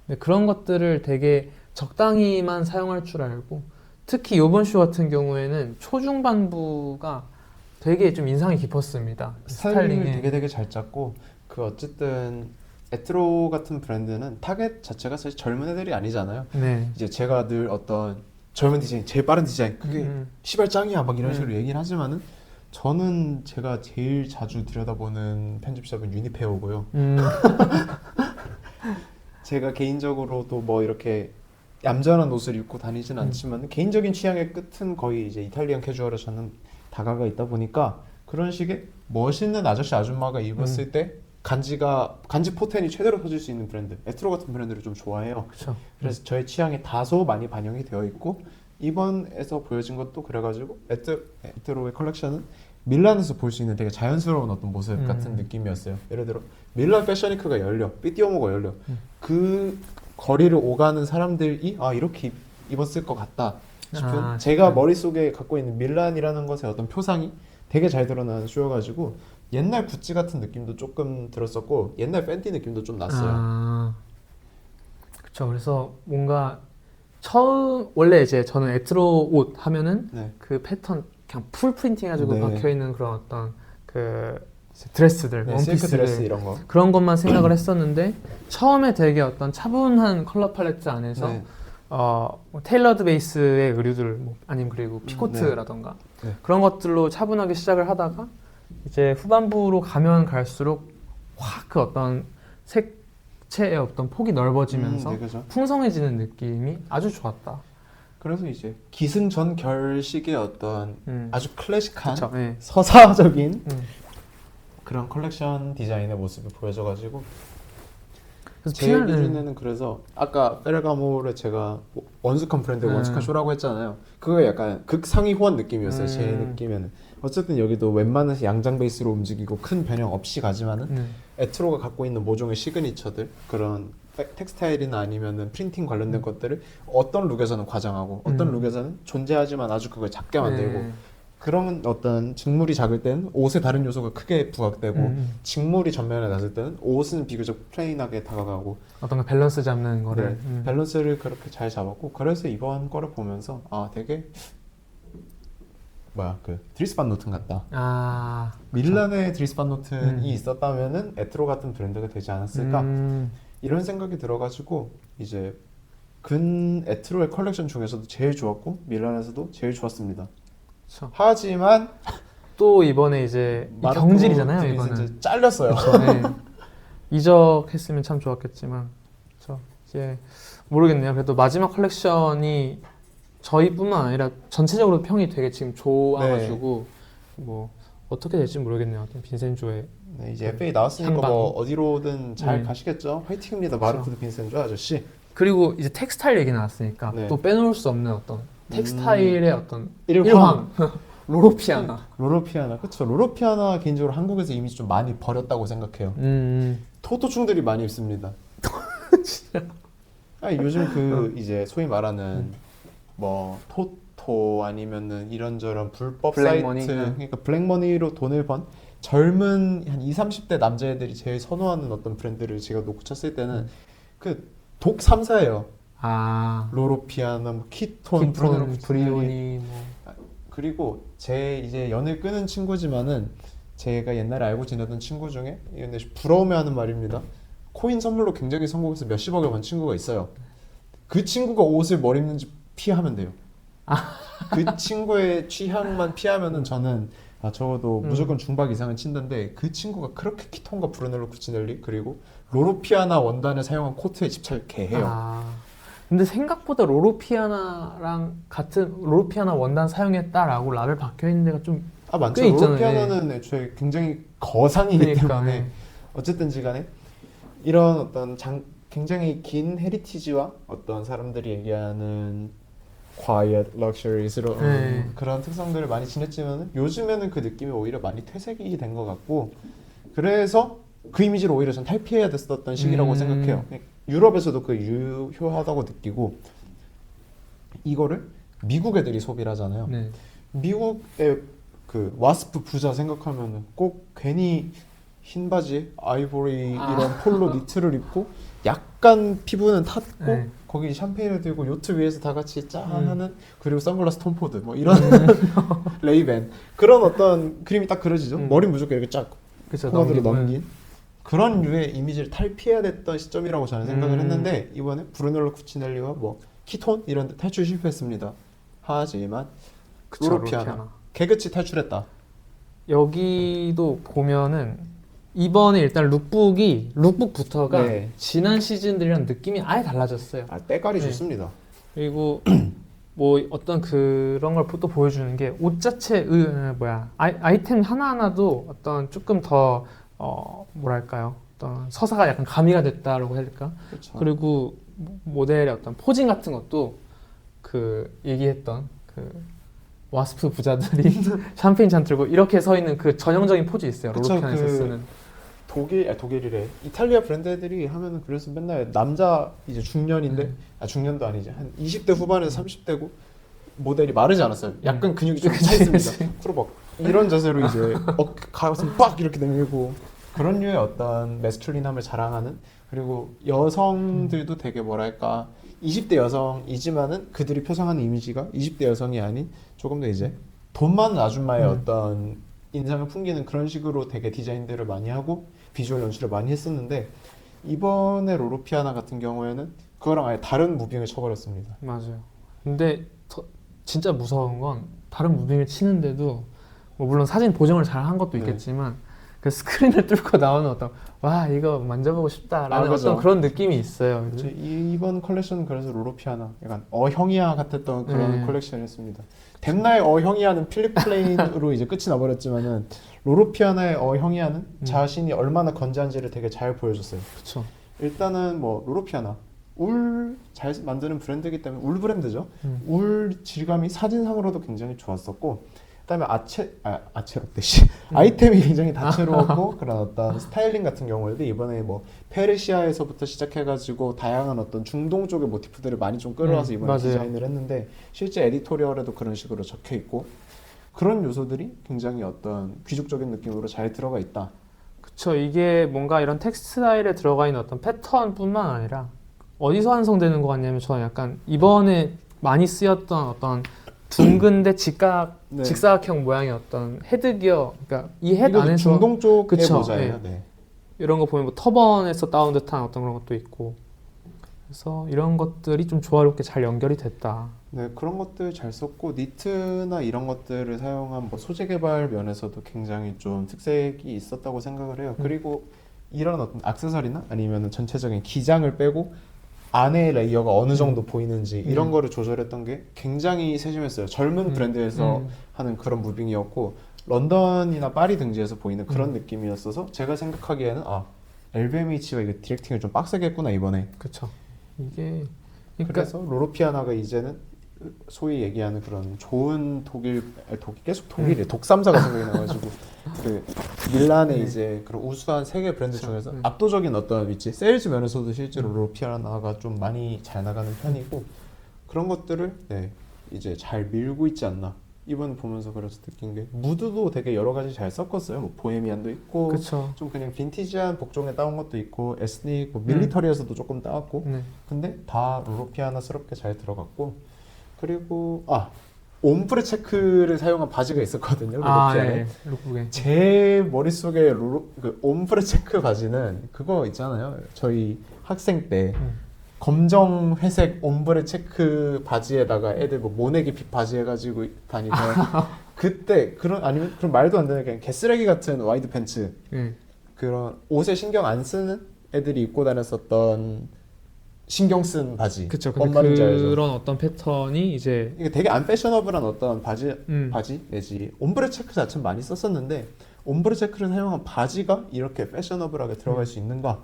근데 그런 것들을 되게 적당히만 사용할 줄 알고 특히 이번 쇼 같은 경우에는 초중반부가 되게 좀 인상이 깊었습니다. 스타일링을 되게 잘 짰고 그 어쨌든 에트로 같은 브랜드는 타겟 자체가 사실 젊은 애들이 아니잖아요. 네. 이제 제가 늘 어떤 젊은 디자인, 제일 빠른 디자인 그게 시발 짱이야 막 이런 식으로 얘기를 하지만은 저는 제가 제일 자주 들여다보는 편집샵은 유니페어고요. 제가 개인적으로도 뭐 이렇게 얌전한 옷을 입고 다니진 않지만 개인적인 취향의 끝은 거의 이제 이탈리안 캐주얼에 저는 다가가 있다 보니까 그런 식의 멋있는 아저씨 아줌마가 입었을 때 간지 포텐이 최대로 터질 수 있는 브랜드 에트로 같은 브랜드를 좀 좋아해요. 그렇죠. 그래서 저의 취향에 다소 많이 반영이 되어 있고 이번에서 보여진 것도 그래가지고 에트로의 컬렉션은 밀란에서 볼 수 있는 되게 자연스러운 어떤 모습 같은 느낌이었어요. 예를 들어 밀란 패션위크가 열려 삐띠오모가 열려 그 거리를 오가는 사람들이 아 이렇게 입었을 것 같다 싶은 제가 머릿속에 갖고 있는 밀란이라는 것의 어떤 표상이 되게 잘 드러나는 쇼여가지고 옛날 구찌 같은 느낌도 조금 들었었고 옛날 팬티 느낌도 좀 났어요. 그렇죠. 그래서 뭔가 원래 이제 저는 에트로 옷 하면은 네. 그 패턴 그냥 풀 프린팅 해가지고 네. 박혀 있는 그런 어떤 그 드레스들, 네, 실크 원피스들 드레스 이런 거. 그런 것만 생각을 했었는데 처음에 되게 어떤 차분한 컬러 팔레트 안에서 네. 뭐 테일러드 베이스의 의류들 뭐 아니면 그리고 피코트라던가 네. 그런 것들로 차분하게 시작을 하다가 이제 후반부로 가면 갈수록 확 그 어떤 색채의 어떤 폭이 넓어지면서 네, 그죠. 풍성해지는 느낌이 아주 좋았다. 그래서 이제 기승전결식의 어떤 아주 클래식한 그쵸, 네. 서사적인 그런 컬렉션 디자인의 모습이 보여져가지고 그래서 제 기준에는 그래서 아까 페르가모를 제가 원숙한 브랜드의 원숙한 쇼라고 했잖아요. 그거 약간 극상위 호환 느낌이었어요. 제 느낌에는. 어쨌든 여기도 웬만해서 양장 베이스로 움직이고 큰 변형 없이 가지만은 에트로가 갖고 있는 모종의 시그니처들 그런 텍스타일이나 아니면은 프린팅 관련된 것들을 어떤 룩에서는 과장하고 어떤 룩에서는 존재하지만 아주 그걸 작게 만들고 그런 어떤 직물이 작을 때는 옷에 다른 요소가 크게 부각되고 직물이 전면에 났을 때는 옷은 비교적 플레인하게 다가가고 어떤 그 밸런스 잡는 거를 밸런스를 그렇게 잘 잡았고 그래서 이번 거를 보면서 아 되게 그 드리스 반 노튼 같다. 아 밀란의 드리스 반 노튼이 있었다면은 에트로 같은 브랜드가 되지 않았을까 이런 생각이 들어가지고 이제 근 에트로의 컬렉션 중에서도 제일 좋았고 밀란에서도 제일 좋았습니다. 그쵸. 하지만 또 이번에 이제 이 경질이잖아요. 이거는 이제 잘렸어요. 네. 이적했으면 참 좋았겠지만 이제 모르겠네요. 그래도 마지막 컬렉션이 저희뿐만 아니라 전체적으로 평이 되게 지금 좋아가지고 뭐 어떻게 될지 모르겠네요. 어떤 빈센조의 네, 이제 FA 나왔으니까 향방. 뭐 어디로든 잘 가시겠죠. 화이팅입니다. 마르코 드 빈센조 아저씨. 그리고 이제 텍스타일 얘기 나왔으니까 네. 또 빼놓을 수 없는 어떤 텍스타일의 어떤 일황. 로로피아나. 로로피아나. 그쵸. 로로피아나 개인적으로 한국에서 이미 좀 많이 버렸다고 생각해요. 토토충들이 많이 입습니다. 진짜. 아니, 요즘 그 이제 소위 말하는 뭐 토토 아니면은 이런저런 불법 블랙머니. 사이트 그러니까 블랙머니로 돈을 번 젊은 한 20, 30대 남자애들이 제일 선호하는 어떤 브랜드를 제가 놓고 쳤을 때는 그 독 3사예요. 아 로로피아나, 뭐 키톤, 브리오니 뭐. 그리고 제 이제 연을 끄는 친구지만은 제가 옛날에 알고 지내던 친구 중에 근데 부러워하는 말입니다. 코인 선물로 굉장히 성공해서 몇십억을 번 친구가 있어요. 그 친구가 옷을 뭘 입는지 피하면 돼요. 그 친구의 취향만 피하면은 저는 적어도 무조건 중박 이상은 친다는데 그 친구가 그렇게 키톤과 브루넬로 쿠치넬리 그리고 로로피아나 원단을 사용한 코트에 집착을 개해요. 근데 생각보다 로로피아나랑 같은 로로피아나 원단 사용했다라고 라벨 박혀 있는 데가 좀 많죠. 꽤 있잖아요. 로로피아나는 애초에 굉장히 거상이기 때문에 어쨌든지 간에 이런 어떤 굉장히 긴 헤리티지와 어떤 사람들이 얘기하는 quiet, luxurious런 그런 특성들을 많이 지녔지만 요즘에는 그 느낌이 오히려 많이 퇴색이 된 것 같고 그래서 그 이미지를 오히려 전 탈피해야 됐었던 시기라고 생각해요. 유럽에서도 그 유효하다고 느끼고 이거를 미국 애들이 소비를 하잖아요. 미국의 그 와스프 부자 생각하면 꼭 괜히 흰 바지, 아이보리 이런 폴로 니트를 입고 약간 피부는 탔고 거기 샴페인을 들고 요트 위에서 다 같이 짠 하는 그리고 선글라스 톰포드 뭐 이런 레이벤 그런 어떤 그림이 딱 그려지죠. 머리 무조건 이렇게 쫙 포마드로 넘긴 그런 류의 이미지를 탈피해야 됐던 시점이라고 저는 생각을 했는데 이번에 브루넬로 쿠치넬리와 뭐 키톤 이런 데 탈출 실패했습니다. 하지만 로로피아나 개그치 탈출했다. 여기도 보면은 이번에 일단 룩북부터가 지난 시즌들이랑 느낌이 아예 달라졌어요. 때깔이 좋습니다. 그리고 뭐 어떤 그런 걸 또 보여주는 게 옷 자체 아이템 하나하나도 어떤 조금 더 뭐랄까요? 어떤 서사가 약간 가미가 됐다라고 해야 될까? 그렇죠. 그리고 모델의 어떤 포징 같은 것도 그 얘기했던 그 와스프 부자들이 샴페인 잔 들고 이렇게 서 있는 그 전형적인 포즈 있어요. 로로피아나에서 쓰는. 독일이래. 이탈리아 브랜드들이 하면은 그래서 맨날 남자 이제 중년인데 중년도 아니지 한 20대 후반에서 30대고 모델이 마르지 않았어요. 약간 근육이 좀 차 있습니다. 프로벅 이런 자세로 이제 가슴 빡 이렇게 내밀고 그런 류의 어떤 메스큘린함을 자랑하는 그리고 여성들도 되게 뭐랄까 20대 여성이지만은 그들이 표상하는 이미지가 20대 여성이 아닌 조금 더 이제 돈 많은 아줌마의 어떤 인상을 풍기는 그런 식으로 되게 디자인들을 많이 하고 비주얼 연출을 많이 했었는데 이번에 로로피아나 같은 경우에는 그거랑 아예 다른 무빙을 쳐버렸습니다. 맞아요. 근데 진짜 무서운 건 다른 무빙을 치는데도 뭐 물론 사진 보정을 잘 한 것도 네. 있겠지만 그 스크린을 뚫고 나오는 어떤 와 이거 만져보고 싶다라는 그죠. 어떤 그런 느낌이 있어요. 이번 컬렉션은 그래서 로로피아나 약간 어형이야 같았던 그런 네. 컬렉션이었습니다. 덴나의 어형이야는 필립 플레인으로 이제 끝이 나버렸지만은 로로피아나의 어형이야는 자신이 얼마나 건재한지를 되게 잘 보여줬어요. 그렇죠. 일단은 뭐 로로피아나 울 잘 만드는 브랜드이기 때문에 울 브랜드죠. 울 질감이 사진상으로도 굉장히 좋았었고 그다음에 아체롭대시 아이템이 굉장히 다채로웠고 그런 어떤 스타일링 같은 경우에도 이번에 뭐 페르시아에서부터 시작해가지고 다양한 어떤 중동 쪽의 모티프들을 많이 좀 끌어와서 이번에 맞아요. 디자인을 했는데 실제 에디토리얼에도 그런 식으로 적혀 있고 그런 요소들이 굉장히 어떤 귀족적인 느낌으로 잘 들어가 있다. 그쵸. 이게 뭔가 이런 텍스타일에 들어가 있는 어떤 패턴뿐만 아니라 어디서 완성되는 것 같냐면 저는 약간 이번에 많이 쓰였던 어떤 둥근데 네. 직사각형 모양의 어떤 헤드기어, 그러니까 이 헤드 이것도 안에서 중동 쪽의 그쵸, 모자예요. 네. 이런 거 보면 뭐 터번에서 따온 듯한 어떤 그런 것도 있고 그래서 이런 것들이 좀 조화롭게 잘 연결이 됐다. 네, 그런 것들 잘 썼고 니트나 이런 것들을 사용한 뭐 소재 개발 면에서도 굉장히 좀 특색이 있었다고 생각을 해요. 그리고 이런 어떤 액세서리나 아니면 전체적인 기장을 빼고 안에 레이어가 어느 정도 보이는지 이런 거를 조절했던 게 굉장히 세심했어요. 젊은 브랜드에서 하는 그런 무빙이었고 런던이나 파리 등지에서 보이는 그런 느낌이었어서 제가 생각하기에는 LVMH가 이거 디렉팅을 좀 빡세게 했구나 이번에. 그쵸. 이게 그러니까 그래서 로로피아나가 이제는 소위 얘기하는 그런 좋은 계속 독일이래 독삼사가 생각이 나가지고 그 밀란의 이제 그런 우수한 세계 브랜드 중에서 압도적인 어떤 위치 세일즈 면에서도 실제로 로로피아나가 좀 많이 잘 나가는 편이고 그런 것들을 이제 잘 밀고 있지 않나 이번 보면서 그래서 느낀 게 무드도 되게 여러 가지 잘 섞었어요. 뭐 보헤미안도 있고 그쵸. 좀 그냥 빈티지한 복종에 따온 것도 있고 에스닉 뭐 밀리터리에서도 조금 따왔고 네. 근데 다 로로피아나스럽게 잘 들어갔고 그리고 옴브레 체크를 사용한 바지가 있었거든요. 로로피아나에. 룩북에. 제 머릿속에 그 옴브레 체크 바지는 그거 있잖아요. 저희 학생 때 검정 회색 옴브레 체크 바지에다가 애들 뭐 모내기 핏 바지 해가지고 다니던 그때 아니면 그런 말도 안 되는 그냥 개쓰레기 같은 와이드 팬츠 그런 옷에 신경 안 쓰는 애들이 입고 다녔었던 신경 쓴 바지. 그쵸. 뭔 근데 말인지 알죠? 그런 어떤 패턴이 이제 이게 되게 안 패셔너블한 어떤 바지 내지 옴브레 체크 자체는 많이 썼었는데 옴브레 체크를 사용한 바지가 이렇게 패셔너블하게 들어갈 수 있는가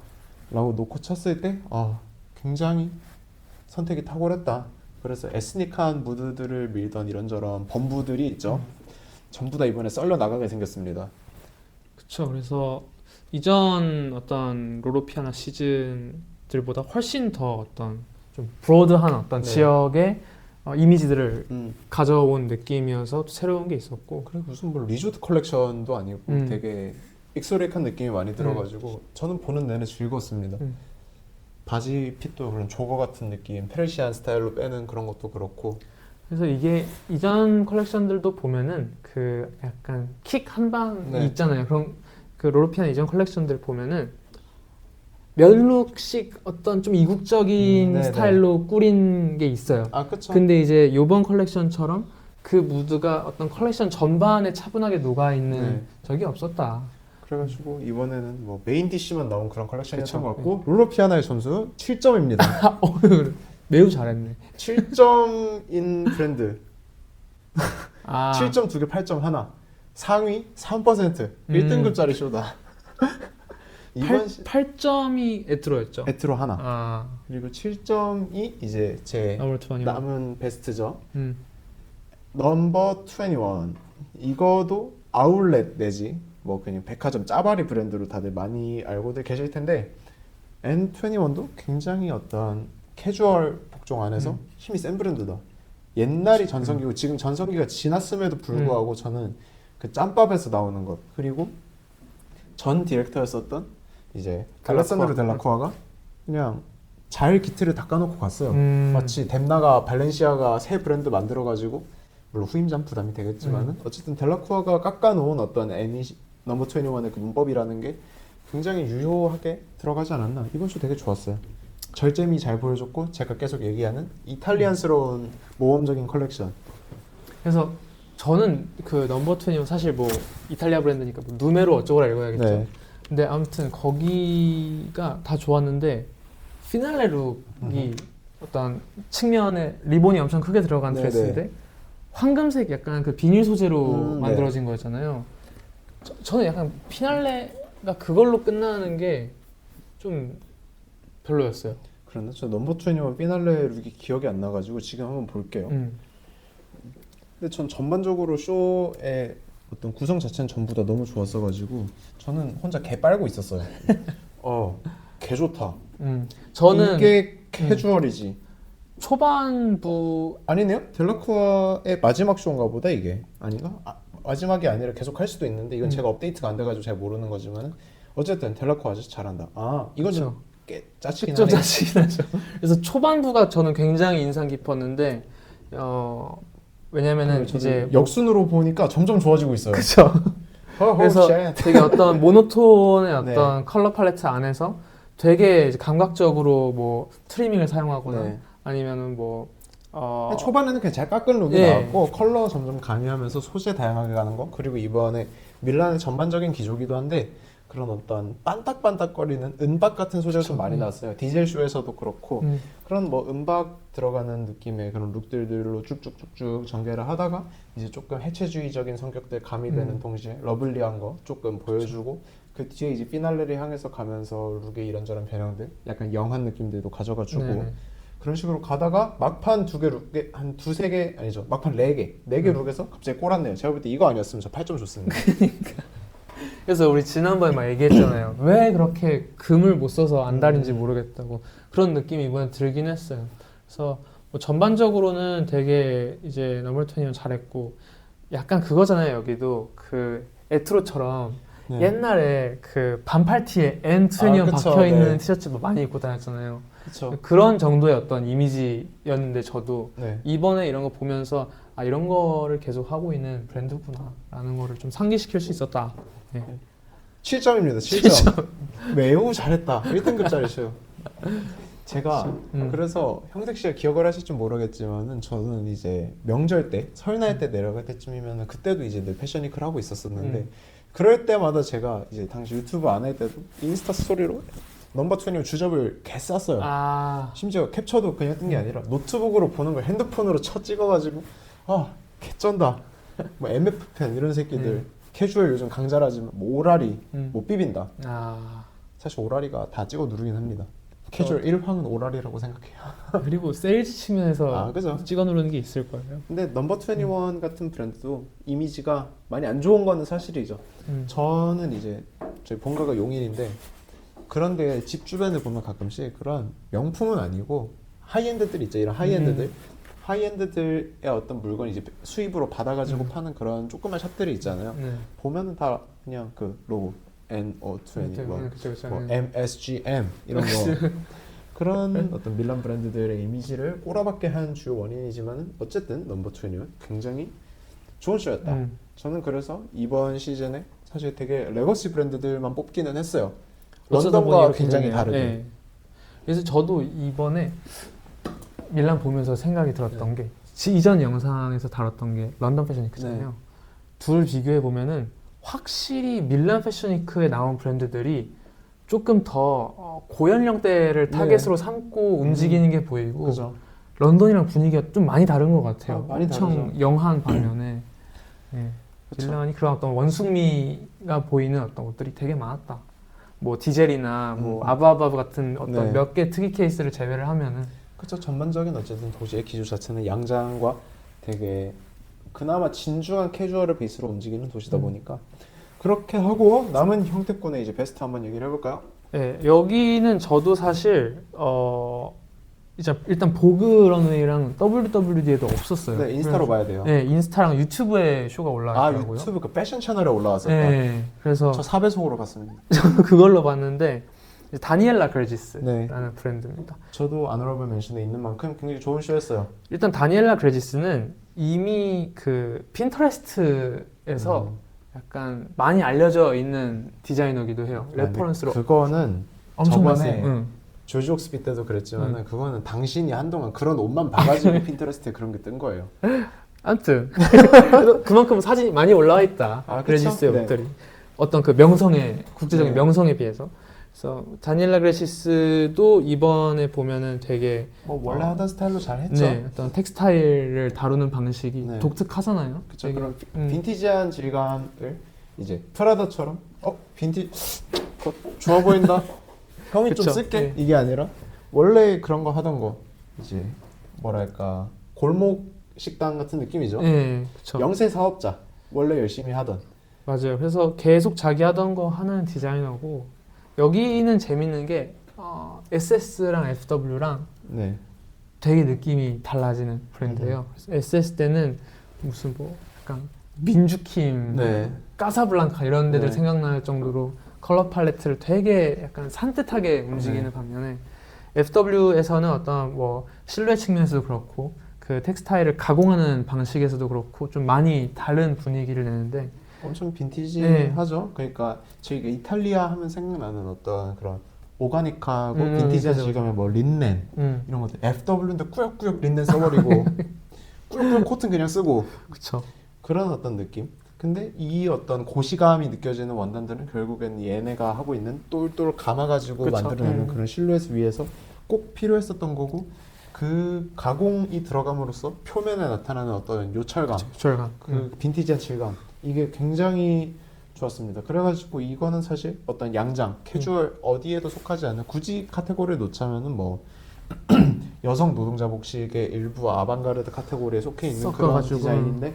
라고 놓고 쳤을 때 굉장히 선택이 탁월했다. 그래서 에스닉한 무드들을 밀던 이런저런 범부들이 있죠. 전부 다 이번에 썰려 나가게 생겼습니다. 그쵸. 그래서 이전 어떤 로로피아나 시즌들보다 훨씬 더 어떤 좀 브로드한 어떤 지역의 이미지들을 가져온 느낌이어서 새로운 게 있었고 그래 무슨 뭐 리조트 컬렉션도 아니고 되게 익소릭한 느낌이 많이 들어가지고 저는 보는 내내 즐거웠습니다. 바지 핏도 그런 조거 같은 느낌, 페르시안 스타일로 빼는 그런 것도 그렇고. 그래서 이게 이전 컬렉션들도 보면은 그 약간 킥 한 방이 있잖아요. 그럼 그 로로피아나 이전 컬렉션들 보면은 몇 룩씩 어떤 좀 이국적인 스타일로 꾸린 게 있어요. 그쵸. 근데 이제 요번 컬렉션처럼 그 무드가 어떤 컬렉션 전반에 차분하게 녹아있는 적이 없었다. 그래가지고 이번에는 뭐 메인 DC만 나온 그런 컬렉션이었던 것 같고 로로피아나의 점수 7점입니다. 매우 잘했네. 7점인 브랜드 7점 2개 8점 하나 상위 3% 1등급짜리 쇼다. 8점이 에트로였죠. 에트로 하나. 그리고 7점이 이제 제 남은 베스트죠. 넘버 21 이거도 아울렛 내지 뭐 그냥 백화점 짜바리 브랜드로 다들 많이 알고들 계실 텐데 N21도 굉장히 어떤 캐주얼 복종 안에서 힘이 센 브랜드다. 옛날이 전성기고 지금 전성기가 지났음에도 불구하고 저는 그 짬밥에서 나오는 것 그리고 전 디렉터였었던 이제 알레산드로 델라크루아가 그냥 잘 기틀을 닦아놓고 갔어요. 마치 뎀나가 발렌시아가 새 브랜드 만들어가지고 물론 후임자는 부담이 되겠지만은 어쨌든 델라쿠아가 깎아놓은 어떤 넘버 21의 그 문법이라는 게 굉장히 유효하게 들어가지 않았나. 이번 주 되게 좋았어요. 절제미 잘 보여줬고 제가 계속 얘기하는 이탈리안스러운 모험적인 컬렉션. 그래서 저는 그 넘버 21 사실 뭐 이탈리아 브랜드니까 뭐 누메로 어쩌고라 읽어야겠죠. 네. 근데 아무튼 거기가 다 좋았는데 피날레 룩이 어떤 측면에 리본이 엄청 크게 들어간 네네. 드레스인데 황금색 약간 그 비닐 소재로 네. 만들어진 거였잖아요. 저는 약간 피날레가 그걸로 끝나는 게 좀 별로였어요. 그런데 저 넘버 21 피날레 룩이 기억이 안 나가지고 지금 한번 볼게요. 근데 전 전반적으로 쇼의 어떤 구성 자체는 전부 다 너무 좋았어가지고 저는 혼자 개 빨고 있었어요. 개 좋다. 저는 이게 캐주얼이지. 초반부 아니네요? 델라쿠아의 마지막 쇼인가 보다 이게. 아닌가? 마지막이 아니라 계속 할 수도 있는데 이건 제가 업데이트가 안 돼가지고 잘 모르는 거지만 어쨌든 델라쿠아 아저씨 잘한다. 이건 좀 꽤 짜치긴 좀 하네. 짜치긴 하죠. 그래서 초반부가 저는 굉장히 인상 깊었는데 왜냐면은 이제 역순으로 보니까 점점 좋아지고 있어요. 그쵸. 그래서 쉣. 되게 어떤 모노톤의 네. 어떤 컬러 팔레트 안에서 되게 이제 감각적으로 뭐 트리밍을 사용하거나 네. 아니면은 뭐 초반에는 그냥 잘 깎은 룩이 예. 나왔고 컬러 점점 가미하면서 소재 다양하게 가는 거 그리고 이번에 밀란의 전반적인 기조기도 한데 그런 어떤 반딱반딱거리는 은박 같은 소재가 좀 많이 나왔어요. 디젤 쇼에서도 그렇고 그런 뭐 은박 들어가는 느낌의 그런 룩들로 쭉쭉쭉쭉 전개를 하다가 이제 조금 해체주의적인 성격들 가미되는 동시에 러블리한 거 조금 보여주고 그 뒤에 이제 피날레를 향해서 가면서 룩의 이런저런 변형들 약간 영한 느낌들도 가져가주고 네네. 그런 식으로 가다가 막판 두 개 룩에 한 두세 개 아니죠 막판 네 개 룩에서 갑자기 꼬랐네요. 제가 볼 때 이거 아니었으면 저 8점 줬습니다. 그래서 우리 지난번에 막 얘기했잖아요. 왜 그렇게 금을 못 써서 안달인지 모르겠다고 그런 느낌이 이번에 들긴 했어요. 그래서 뭐 전반적으로는 되게 이제 넘버 21 잘했고 약간 그거잖아요. 여기도 그 에트로처럼 네. 옛날에 그 반팔티에 N21 그쵸, 박혀있는 네. 티셔츠 뭐 많이 입고 다녔잖아요. 그렇죠. 그런 정도의 어떤 이미지였는데 저도 네. 이번에 이런 거 보면서 이런 거를 계속 하고 있는 브랜드구나 라는 거를 좀 상기시킬 수 있었다. 네. 7점입니다. 7점. 매우 잘했다. 1등급짜리셔요. 제가 그래서 형택 씨가 기억을 하실지 모르겠지만은 저는 이제 명절 때 설날 때 내려갈 때쯤이면 그때도 이제 늘 패션위크를 하고 있었었는데 그럴 때마다 제가 이제 당시 유튜브 안 할 때도 인스타 스토리로 넘버 21 주접을 개 쌌어요. 심지어 캡처도 그냥 뜬 게 아니라 노트북으로 보는 걸 핸드폰으로 쳐 찍어가지고 개쩐다. 뭐 MF펜 이런 새끼들 캐주얼 요즘 강자라지만 뭐 오라리 못 비빈다. 사실 오라리가 다 찍어 누르긴 합니다. 캐주얼 1황은 오라리라고 생각해요. 그리고 세일즈 측면에서 그죠. 찍어 누르는 게 있을 거예요. 근데 넘버 21 같은 브랜드도 이미지가 많이 안 좋은 거는 사실이죠. 저는 이제 저희 본가가 용인인데 그런데 집 주변을 보면 가끔씩 그런 명품은 아니고 하이엔드들 있죠. 이런 하이엔드들의 어떤 물건 이제 수입으로 받아가지고 파는 그런 조그만 샵들이 있잖아요. 보면은 다 그냥 그 로고 NO20 뭐 MSGM 이런 거 그런 어떤 밀란 브랜드들의 이미지를 꼬라박게 한 주요 원인이지만 어쨌든 넘버 21 굉장히 좋은 쇼였다. 저는 그래서 이번 시즌에 사실 되게 레거시 브랜드들만 뽑기는 했어요. 런던과 굉장히 다르게. 네. 그래서 저도 이번에 밀란 보면서 생각이 들었던 게 이전 영상에서 다뤘던 게 런던 패션위크잖아요. 둘 비교해 보면은 확실히 밀란 패션위크에 나온 브랜드들이 조금 더 고연령대를 타겟으로 삼고 움직이는 게 보이고 그죠. 런던이랑 분위기가 좀 많이 다른 것 같아요. 많이 엄청 다르죠. 영한 반면에 밀란이 그런 어떤 원숭미가 보이는 어떤 옷들이 되게 많았다. 뭐 디젤이나 뭐 아브아브 같은 어떤 몇 개 특이 케이스를 제외를 하면은 그렇죠. 전반적인 어쨌든 도시의 기조 자체는 양장과 되게 그나마 진중한 캐주얼을 베이스로 움직이는 도시다 보니까 그렇게 하고 남은 형태권의 이제 베스트 한번 얘기를 해볼까요? 네, 여기는 저도 사실 이제 일단 보그 런웨이랑 WWD에도 없었어요. 네, 인스타로 봐야 돼요. 네, 인스타랑 유튜브에 쇼가 올라왔더라고요. 유튜브 그 패션 채널에 올라왔었다. 네, 그래서 저 4배속으로 봤습니다. 저도 그걸로 봤는데 다니엘라 그레지스라는 브랜드입니다. 저도 아너러블 멘션에 있는 만큼 굉장히 좋은 쇼였어요. 일단 다니엘라 그레지스는 이미 그 핀터레스트에서 약간 많이 알려져 있는 디자이너기도 해요. 레퍼런스로 그거는 엄청 많이 저번에 써요. 조지 옥스피 때도 그랬지만은 그거는 당신이 한동안 그런 옷만 봐가지고 핀터레스트에 그런 게 뜬 거예요. 아무튼 그래서 그만큼 사진이 많이 올라와 있다. 아, 그쵸? 그레지스의 네. 옷들이 어떤 그 명성에 국제적인 네. 명성에 비해서. 그래서 다니엘라 그레시스도 이번에 보면은 되게 뭐 원래 하던 스타일로 잘 했죠. 네, 어떤 텍스타일을 다루는 방식이 네. 독특하잖아요. 그쵸. 되게, 그런 빈티지한 질감을 이제 프라다처럼 그거 좋아 보인다. 형이 좀 그쵸. 쓸게. 네. 이게 아니라 원래 그런 거 하던 거 이제 뭐랄까 골목 식당 같은 느낌이죠. 네, 그렇죠. 영세 사업자 원래 열심히 하던. 맞아요. 그래서 계속 자기 하던 거 하는 디자이너고 여기는 재밌는 게 SS랑 FW랑 네. 되게 느낌이 달라지는 브랜드예요. 그래서 SS 때는 무슨 뭐 약간 민주킴, 네. 까사블랑카 이런 데들 네. 생각날 정도로 컬러 팔레트를 되게 약간 산뜻하게 움직이는 네. 반면에 FW에서는 어떤 뭐 실루엣 측면에서도 그렇고 그 텍스타일을 가공하는 방식에서도 그렇고 좀 많이 다른 분위기를 내는데 엄청 네. 빈티지하죠. 그러니까 저희가 이탈리아 하면 생각나는 어떤 그런 오가닉하고 빈티지한 그죠, 질감의 뭐 린넨 음, 이런 것들. FW인데 꾸역꾸역 린넨 써버리고 꾸역꾸역 코튼 그냥 쓰고 그쵸. 그런 어떤 느낌. 근데 이 어떤 고시감이 느껴지는 원단들은 결국엔 얘네가 하고 있는 똘똘 감아가지고 그쵸. 만들어내는 그런 실루엣 위에서 꼭 필요했었던 거고 그 가공이 들어감으로써 표면에 나타나는 어떤 요철감, 절감. 그 빈티지한 질감 이게 굉장히 좋았습니다. 그래가지고 이거는 사실 어떤 양장, 캐주얼 어디에도 속하지 않는 굳이 카테고리에 놓자면은 뭐 여성 노동자 복식의 일부 아방가르드 카테고리에 속해 있는 그런 섞어가지고. 디자인인데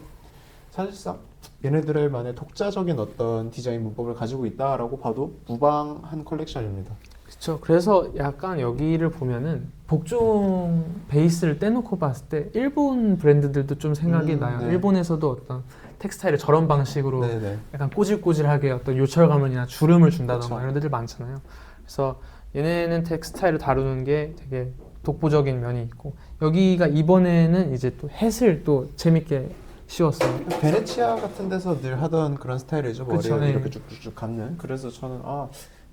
사실상 얘네들의 만의 독자적인 어떤 디자인 문법을 가지고 있다라고 봐도 무방한 컬렉션입니다. 그렇죠. 그래서 약간 여기를 보면은 복중 베이스를 떼놓고 봤을 때 일본 브랜드들도 좀 생각이 나요. 네. 일본에서도 어떤 텍스타일을 저런 방식으로 네네. 약간 꼬질꼬질하게 어떤 요철감이나 주름을 준다던가 그쵸. 이런 데들 많잖아요. 그래서 얘네는 텍스타일을 다루는 게 되게 독보적인 면이 있고 여기가 이번에는 이제 또 햇을 또 재밌게 씌웠어요. 베네치아 같은 데서 늘 하던 그런 스타일이죠. 머리를 그쵸, 네. 이렇게 쭉쭉쭉 감는. 그래서 저는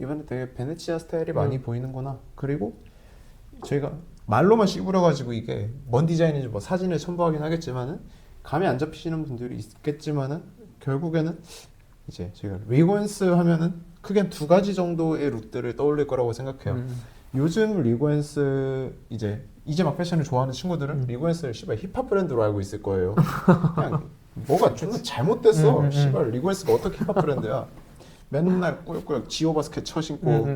이번에 되게 베네치아 스타일이 많이 보이는구나. 그리고 저희가 말로만 씹으려가지고 이게 뭔 디자인인지 뭐 사진에 첨부하긴 하겠지만은 감이 안 잡히시는 분들이 있겠지만은 결국에는 이제 저희가 리고엔스 하면은 크게 두 가지 정도의 룩들을 떠올릴 거라고 생각해요. 요즘 리고엔스 이제 막 패션을 좋아하는 친구들은 리고엔스를 씨발 힙합 브랜드로 알고 있을 거예요. 그냥 뭐가 존나 잘못됐어. 씨발 리고엔스가 어떻게 힙합 브랜드야? 맨날 꾸역꾸역 지오 바스켓 쳐 신고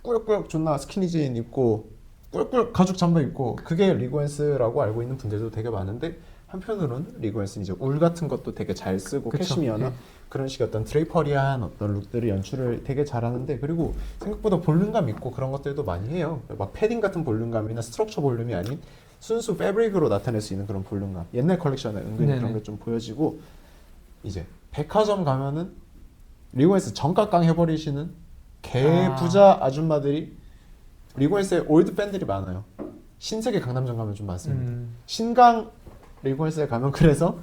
꾸역꾸역 존나 스키니진 입고 꾸역꾸역 가죽 잠바 입고 그게 리고엔스라고 알고 있는 분들도 되게 많은데 한편으로는 리고엔스는 이제 울 같은 것도 되게 잘 쓰고 그쵸. 캐시미어나 네. 그런 식의 어떤 드레이퍼리한 어떤 룩들을 연출을 되게 잘하는데 그리고 생각보다 볼륨감 있고 그런 것들도 많이 해요. 막 패딩 같은 볼륨감이나 스트럭처 볼륨이 아닌 순수 패브릭으로 나타낼 수 있는 그런 볼륨감. 옛날 컬렉션에 은근히 네네. 그런 게 좀 보여지고 이제 백화점 가면은 리고엔스 정가깡 해버리시는 개부자 아줌마들이 리고엔스에 올드 팬들이 많아요. 신세계 강남점 가면 좀 많습니다. 신강 리고엔스에 가면 그래서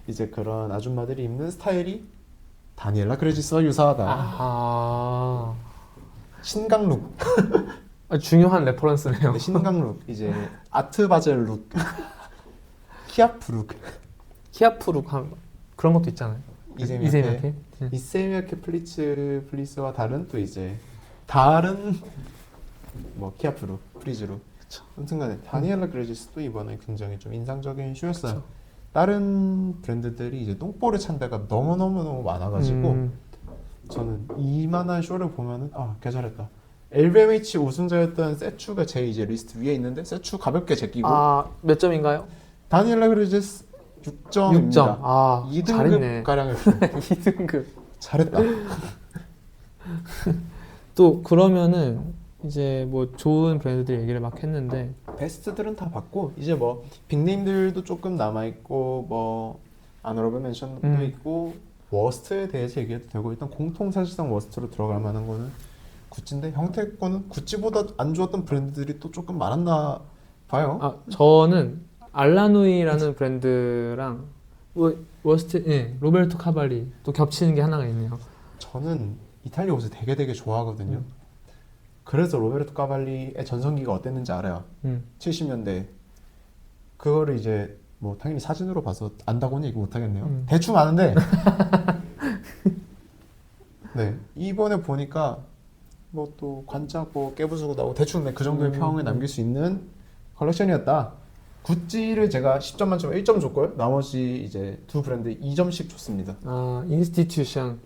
이제 그런 아줌마들이 입는 스타일이 다니엘라 그레지스와 유사하다. 아, 신강룩, 중요한 레퍼런스네요. 네, 신강룩, 이제 아트바젤 룩, 키아프 룩, 키아프룩 그런 것도 있잖아요. 이세미야케 이세미야케 플리츠와 다른 또 이제 다른 뭐 키아프 룩, 프리즈 룩. 아무튼간에 다니엘라 그레지스도 이번에 굉장히 좀 인상적인 쇼였어요. 그쵸. 다른 브랜드들이 이제 똥볼을 찬 데가 너무 많아가지고 저는 이만한 쇼를 보면은 개 잘했다. LVMH 우승자였던 세추가 제 이제 리스트 위에 있는데 세추 가볍게 제끼고 몇 점인가요? 다니엘라 그레지스 6점입니다. 6점. 2등급 잘했네. 가량을 2등급. 잘했다. 또 그러면은 이제 뭐 좋은 브랜드들 얘기를 막 했는데 베스트들은 다 봤고 이제 뭐 빅네임들도 조금 남아 있고 뭐 아너러블 멘션도 있고 워스트에 대해서 얘기해도 되고 일단 공통 사실상 워스트로 들어갈 만한 거는 구찌인데 형태 거는 구찌보다 안 좋았던 브랜드들이 또 조금 많았나 봐요. 저는 알라누이라는 브랜드랑 로베르토 카발리 또 겹치는 게 하나가 있네요. 저는 이탈리아 옷을 되게 좋아하거든요. 그래서 로베르토 카발리의 전성기가 어땠는지 알아요. 70년대. 그거를 이제 뭐 당연히 사진으로 봐서 안다고는 얘기 못하겠네요. 대충 아는데 네 이번에 보니까 뭐 또 관짜고 깨부수고 나오고 대충 그 정도의 평을 남길 수 있는 컬렉션이었다. 구찌를 제가 10점 만점에 1점 줬고요. 나머지 이제 두 브랜드 2점씩 줬습니다. 아, 인스티튜션.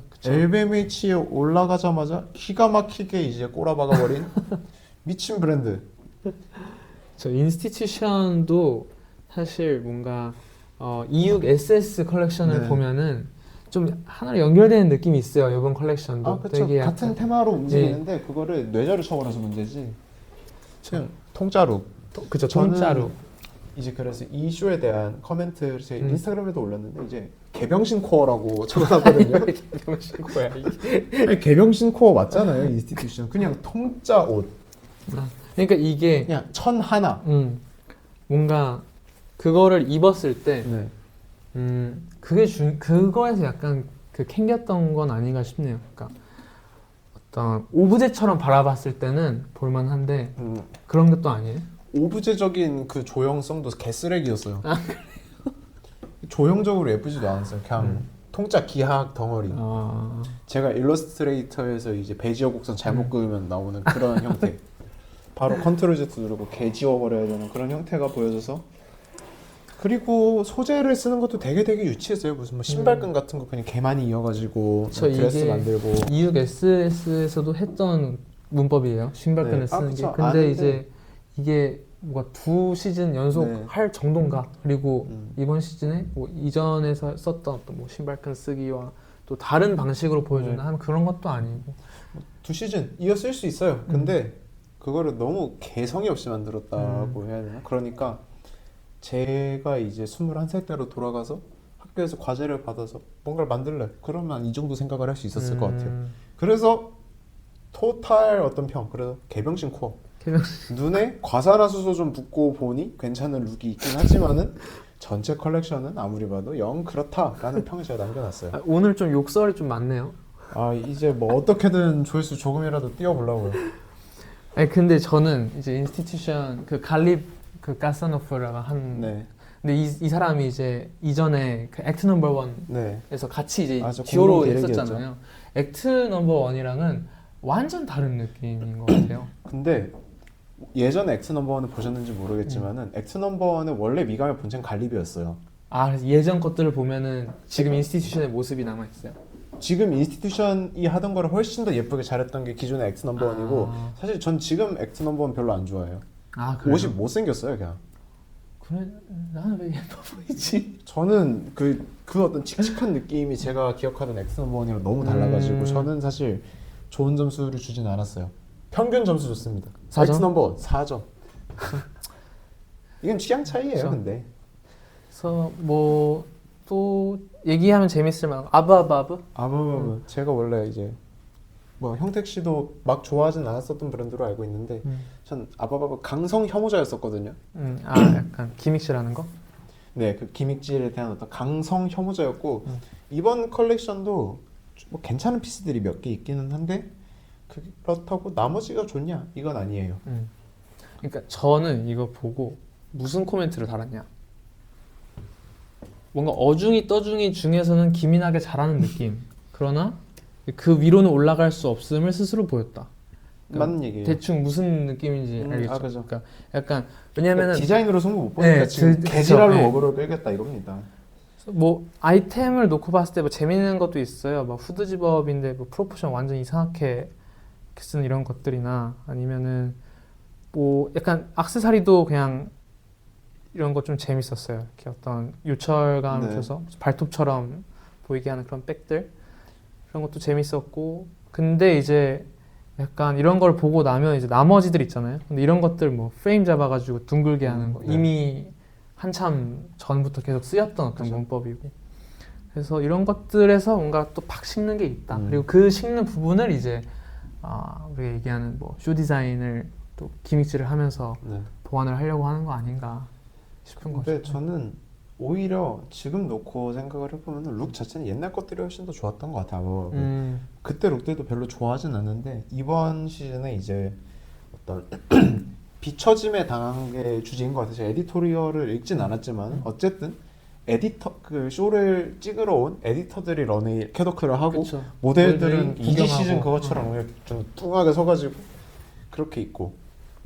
그쵸. LVMH에 올라가자마자 기가 막히게 이제 꼬라박아버린 미친 브랜드. 저 인스티튜션도 사실 뭔가 E6 SS 컬렉션을 네. 보면은 좀 하나로 연결되는 느낌이 있어요. 이번 컬렉션도. 아 그렇죠. 되게 같은 테마로 움직이는데 그거를 뇌자루 쳐버려서 문제지. 그냥 통짜루. 그쵸, 저는 통짜루. 이제 그래서 이 쇼에 대한 커멘트를 제 인스타그램에도 올렸는데 이제 개병신 코어라고 적어놨거든요. 개병신 코어야 이게. 아니, 개병신 코어 맞잖아요. 인스티튜션. 그냥 통짜 옷. 그러니까 이게 그냥 천 하나. 뭔가 그거를 입었을 때 네. 그거에서 약간 그 캥겼던 건 아닌가 싶네요. 그러니까 어떤 오브제처럼 바라봤을 때는 볼만한데 그런 것도 아니에요. 오브제적인 그 조형성도 개쓰레기였어요. 아, 그래요? 조형적으로 예쁘지도 않았어요. 그냥 통짜 기하학 덩어리. 아. 제가 일러스트레이터에서 이제 배지어 곡선 잘못 그으면 나오는 그런 형태. 바로 컨트롤 Z 누르고 개 지워버려야 되는 그런 형태가 보여져서. 그리고 소재를 쓰는 것도 되게 유치했어요. 무슨 뭐 신발끈 같은 거 그냥 개만이 이어가지고 드레스 이게 만들고. E6 SS에서도 했던 문법이에요. 신발끈을 네. 쓰는 그쵸. 게. 근데 아는데. 이제 이게 뭐가 2시즌 연속 네. 할 정도인가. 그리고 이번 시즌에 뭐 이전에서 썼던 어떤 뭐 신발끈 쓰기와 또 다른 방식으로 보여주는 네. 한 그런 것도 아니고. 2시즌 이어 쓸 수 있어요. 근데 그거를 너무 개성이 없이 만들었다고 해야 되나? 그러니까 제가 이제 21살 때로 돌아가서 학교에서 과제를 받아서 뭔가를 만들래. 그러면 이 정도 생각을 할 수 있었을 것 같아요. 그래서 토탈 어떤 평. 그래서 개병신 코어. 눈에 과산화수소 좀 붓고 보니 괜찮은 룩이 있긴 하지만은 전체 컬렉션은 아무리 봐도 영 그렇다라는 평을 제가 남겨놨어요. 오늘 좀 욕설이 좀 많네요. 아 이제 뭐 어떻게든 조회수 조금이라도 띄워보려고요. 아니 근데 저는 이제 인스티튜션 그 갈립 그 가사노프라가 한 네. 근데 이 사람이 이제 이전에 그 액트 넘버 네. 1에서 같이 이제 저 듀오로 공동 계획이었죠. 했었잖아요. 액트 넘버 1이랑은 완전 다른 느낌인 것 같아요. 근데 예전에 엑스 넘버원을 보셨는지 모르겠지만은 엑스 넘버원은 원래 미감의 본체는 갈립이었어요. 아 그래서 예전 것들을 보면은 지금 인스티튜션의 모습이 남아 있어요. 지금 인스티튜션이 하던 거를 훨씬 더 예쁘게 잘했던 게 기존의 엑스 넘버원이고 사실 전 지금 엑스 넘버원 별로 안 좋아해요. 아 그래요? 옷이 못생겼어요 그냥. 그래 나는 왜 예뻐 보이지? 저는 그 어떤 칙칙한 느낌이 제가 기억하던 엑스 넘버원이랑 너무 달라가지고 저는 사실 좋은 점수를 주진 않았어요. 평균 점수 줬습니다. 4점? 엑스 넘버원 4점. 이건 취향 차이예요. 그쵸. 근데 그래서 뭐 또 얘기하면 재밌을 만한 아브아브? 제가 원래 이제 뭐 형택 씨도 막 좋아하진 않았었던 브랜드로 알고 있는데 전 아바바바 강성 혐오자였었거든요. 아 약간 기믹시라는 거? 네, 그 기믹질에 대한 어떤 강성 혐오자였고 이번 컬렉션도 뭐 괜찮은 피스들이 몇 개 있기는 한데 그렇다고 나머지가 좋냐? 이건 아니에요. 그러니까 저는 이거 보고 무슨 코멘트를 달았냐? 뭔가 어중이 떠중이 중에서는 기민하게 잘하는 느낌. 그러나 그 위로는 올라갈 수 없음을 스스로 보였다. 그러니까 맞는 얘기예요. 대충 무슨 느낌인지 알겠죠? 그죠. 그러니까 약간 왜냐면은 디자인으로 승부 못 보니까 네, 지금 그쵸, 개지랄로 네. 어그로를 끌겠다 이겁니다. 뭐 아이템을 놓고 봤을 때 뭐 재밌는 것도 있어요. 뭐 후드 집업인데 뭐 프로포션 완전 이상하게 쓰는 이런 것들이나 아니면은 뭐 약간 액세서리도 그냥 이런 거 좀 재밌었어요. 이렇게 어떤 요철감을 네. 줘서 발톱처럼 보이게 하는 그런 백들 그런 것도 재밌었고 근데 이제 약간 이런 걸 보고 나면 이제 나머지들 있잖아요. 근데 이런 것들 뭐 프레임 잡아가지고 둥글게 하는 거 네. 이미 한참 전부터 계속 쓰였던 어떤 그죠. 문법이고 그래서 이런 것들에서 뭔가 또 팍 씹는 게 있다. 그리고 그 씹는 부분을 이제 우리가 얘기하는 뭐 쇼 디자인을 또 기믹질을 하면서 네. 보완을 하려고 하는 거 아닌가. 싶은 거죠. 근데 저는 오히려 지금 놓고 생각을 해보면 룩 자체는 옛날 것들이 훨씬 더 좋았던 것 같아요. 그때 룩들도 별로 좋아하진 않는데 이번 시즌에 이제 어떤 비처짐에 당한 게 주제인 것 같아요. 제가 에디토리얼을 읽진 않았지만 어쨌든 에디터 그 쇼를 찍으러 온 에디터들이 런웨이 캐더클을 하고 그쵸. 모델들은 모델들이 이지 구경하고. 시즌 그것처럼 이렇게 좀 뚱하게 서가지고 그렇게 있고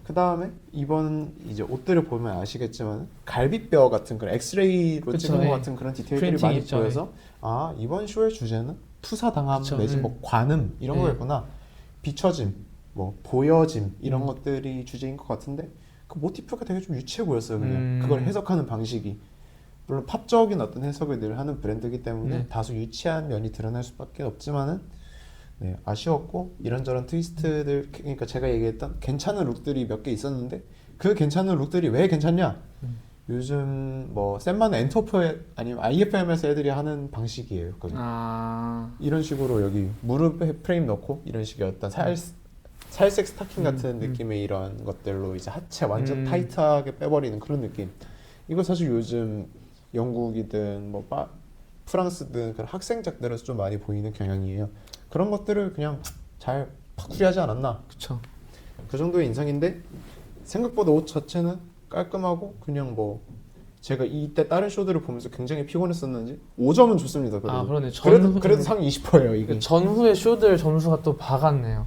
그 다음에 이번 이제 옷들을 보면 아시겠지만 갈비뼈 같은 그런 엑스레이로 그쵸, 찍은 것 예. 같은 그런 디테일들이 프린팅 많이 있죠, 보여서 아 이번 쇼의 주제는 투사당함 그쵸, 내지 뭐 관음 이런 예. 거였구나. 비처짐 뭐 보여짐 이런 음. 것들이 주제인 것 같은데 그 모티프가 되게 좀 유치해 보였어요. 그냥 음. 그걸 해석하는 방식이 물론 팝적인 어떤 해석을 늘 하는 브랜드이기 때문에 네. 다소 유치한 면이 드러날 수밖에 없지만은 네, 아쉬웠고 이런저런 트위스트들 그러니까 제가 얘기했던 괜찮은 룩들이 몇 개 있었는데 그 괜찮은 룩들이 왜 괜찮냐? 요즘 뭐 샌만 엔터프 아니면 IFM에서 애들이 하는 방식이에요. 아, 이런 식으로 여기 무릎에 프레임 넣고 이런 식의 어떤 살색 스타킹 같은 느낌의 이런 것들로 이제 하체 완전 타이트하게 빼버리는 그런 느낌. 이거 사실 요즘 영국이든 뭐 프랑스든 그런 학생작들에서 좀 많이 보이는 경향이에요. 그런 것들을 그냥 잘 파쿠리하지 않았나. 그쵸. 그 정도의 인상인데 생각보다 옷 자체는 깔끔하고 그냥 뭐 제가 이때 다른 쇼들을 보면서 굉장히 피곤했었는지 5점은 좋습니다. 그래도. 아, 그러네. 그래도 상 20%예요 이게. 전후의 쇼들 점수가 또 박았네요.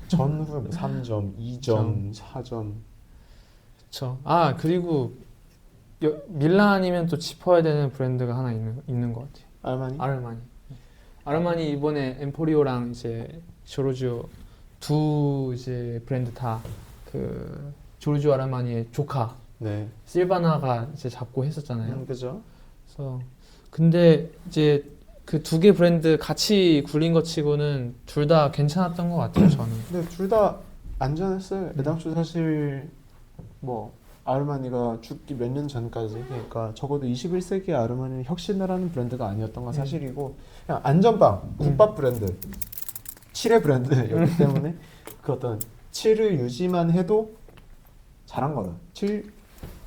전후에 뭐 3점, 2점, 4점. 그쵸. 아, 그리고 밀란이면 또 짚어야 되는 브랜드가 하나 있는 것 같아요. 알마니? 아르마니. 아르마니 이번에 엠포리오랑 이제 조르지오 두 이제 브랜드 다 그 조르지오 아르마니의 조카 네. 실바나가 이제 잡고 했었잖아요. 그죠? 그래서 근데 이제 그 두 개 브랜드 같이 굴린 것 치고는 둘 다 괜찮았던 것 같아요. 저는. 근데 둘 다 안전했어요. 애당초 사실 뭐 아르마니가 죽기 몇 년 전까지 그러니까 적어도 21세기 아르마니는 혁신을 하는 브랜드가 아니었던 건 사실이고 그냥 안전빵, 국밥 브랜드, 칠의 브랜드였기 때문에 그 어떤 칠을 유지만 해도 잘한 거야.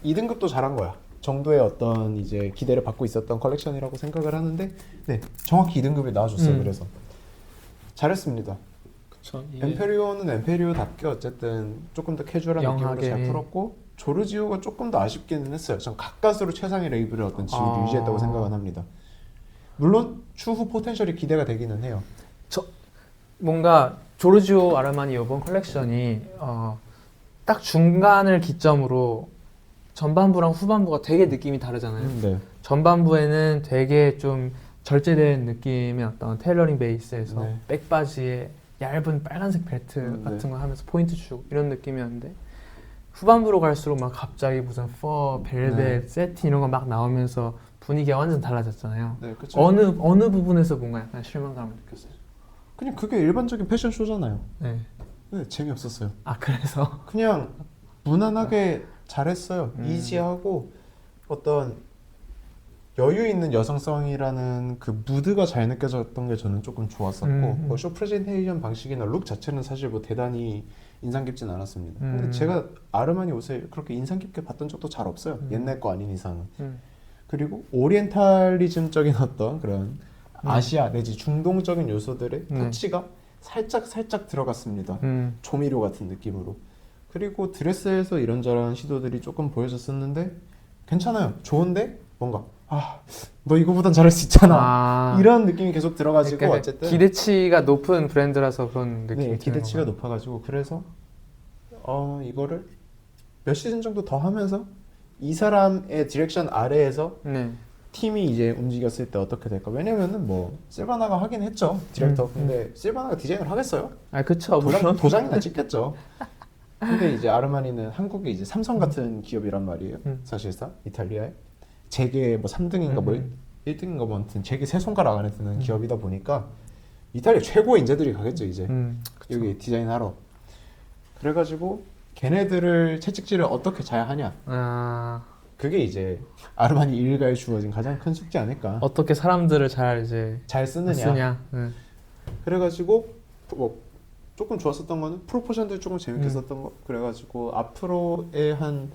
2등급도 잘한 거야. 정도의 어떤 이제 기대를 받고 있었던 컬렉션이라고 생각을 하는데 네 정확히 2등급이 나와줬어요. 그래서 잘했습니다. 그쵸. 엠페리오는 엠페리오답게 어쨌든 조금 더 캐주얼한 느낌으로 영하게. 잘 풀었고 조르지오가 조금 더 아쉽기는 했어요. 전 가까스로 최상의 레이블의 어떤 지위를 유지했다고 생각은 합니다. 물론 추후 포텐셜이 기대가 되기는 해요. 뭔가 조르지오 아르마니 이번 컬렉션이 딱 중간을 기점으로 전반부랑 후반부가 되게 느낌이 다르잖아요. 네. 전반부에는 되게 좀 절제된 느낌의 어떤 테일러링 베이스에서 네. 백바지에 얇은 빨간색 벨트 네. 같은 거 하면서 포인트 주고 이런 느낌이었는데 후반부로 갈수록 막 갑자기 무슨 퍼, 벨벳, 세티 이런 거 막 나오면서 분위기가 완전 달라졌잖아요. 네, 그쵸. 어느 부분에서 뭔가 약간 실망감을 느꼈어요. 그냥 그게 일반적인 패션 쇼잖아요. 네. 네, 재미없었어요. 아, 그래서 그냥 무난하게 잘했어요. 이지하고 어떤 여유 있는 여성성이라는 그 무드가 잘 느껴졌던 게 저는 조금 좋았었고 뭐 쇼 프레젠테이션 방식이나 룩 자체는 사실 뭐 대단히 인상 깊진 않았습니다. 근데 제가 아르마니 옷을 그렇게 인상 깊게 봤던 적도 잘 없어요. 옛날 거 아닌 이상은. 그리고 오리엔탈리즘적인 어떤 그런 아시아 내지 중동적인 요소들의 터치가 살짝 들어갔습니다. 조미료 같은 느낌으로. 그리고 드레스에서 이런저런 시도들이 조금 보여졌었는데 괜찮아요. 좋은데 뭔가 너 이거보단 잘할 수 있잖아. 이런 느낌이 계속 들어가지고 그러니까 어쨌든 기대치가 높은 브랜드라서 그런 느낌이 드는 기대치가 거예요. 높아가지고 그래서 이거를 몇 시즌 정도 더 하면서 이 사람의 디렉션 아래에서 네. 팀이 이제 움직였을 때 어떻게 될까? 왜냐면은 뭐 실바나가 하긴 했죠 디렉터. 근데 실바나가 디자인을 하겠어요? 아, 그쵸. 물론. 도장이나 찍겠죠. 근데 이제 아르마니는 한국의 이제 삼성 같은 기업이란 말이에요. 사실상 이탈리아에 제게 뭐 3등인가 뭐 1등인가 뭐 아무튼 제게 세 손가락 안에 드는 기업이다 보니까 이탈리아 최고의 인재들이 가겠죠 이제 여기 디자인하러. 그래가지고 걔네들을 채찍질을 어떻게 잘 하냐. 그게 이제 아르마니 일가에 주어진 가장 큰 숙제 아닐까. 어떻게 사람들을 잘 이제 잘 쓰느냐. 네. 그래가지고 뭐 조금 좋았었던 거는 프로포션들 조금 재밌게 썼던 거. 그래가지고 앞으로의 한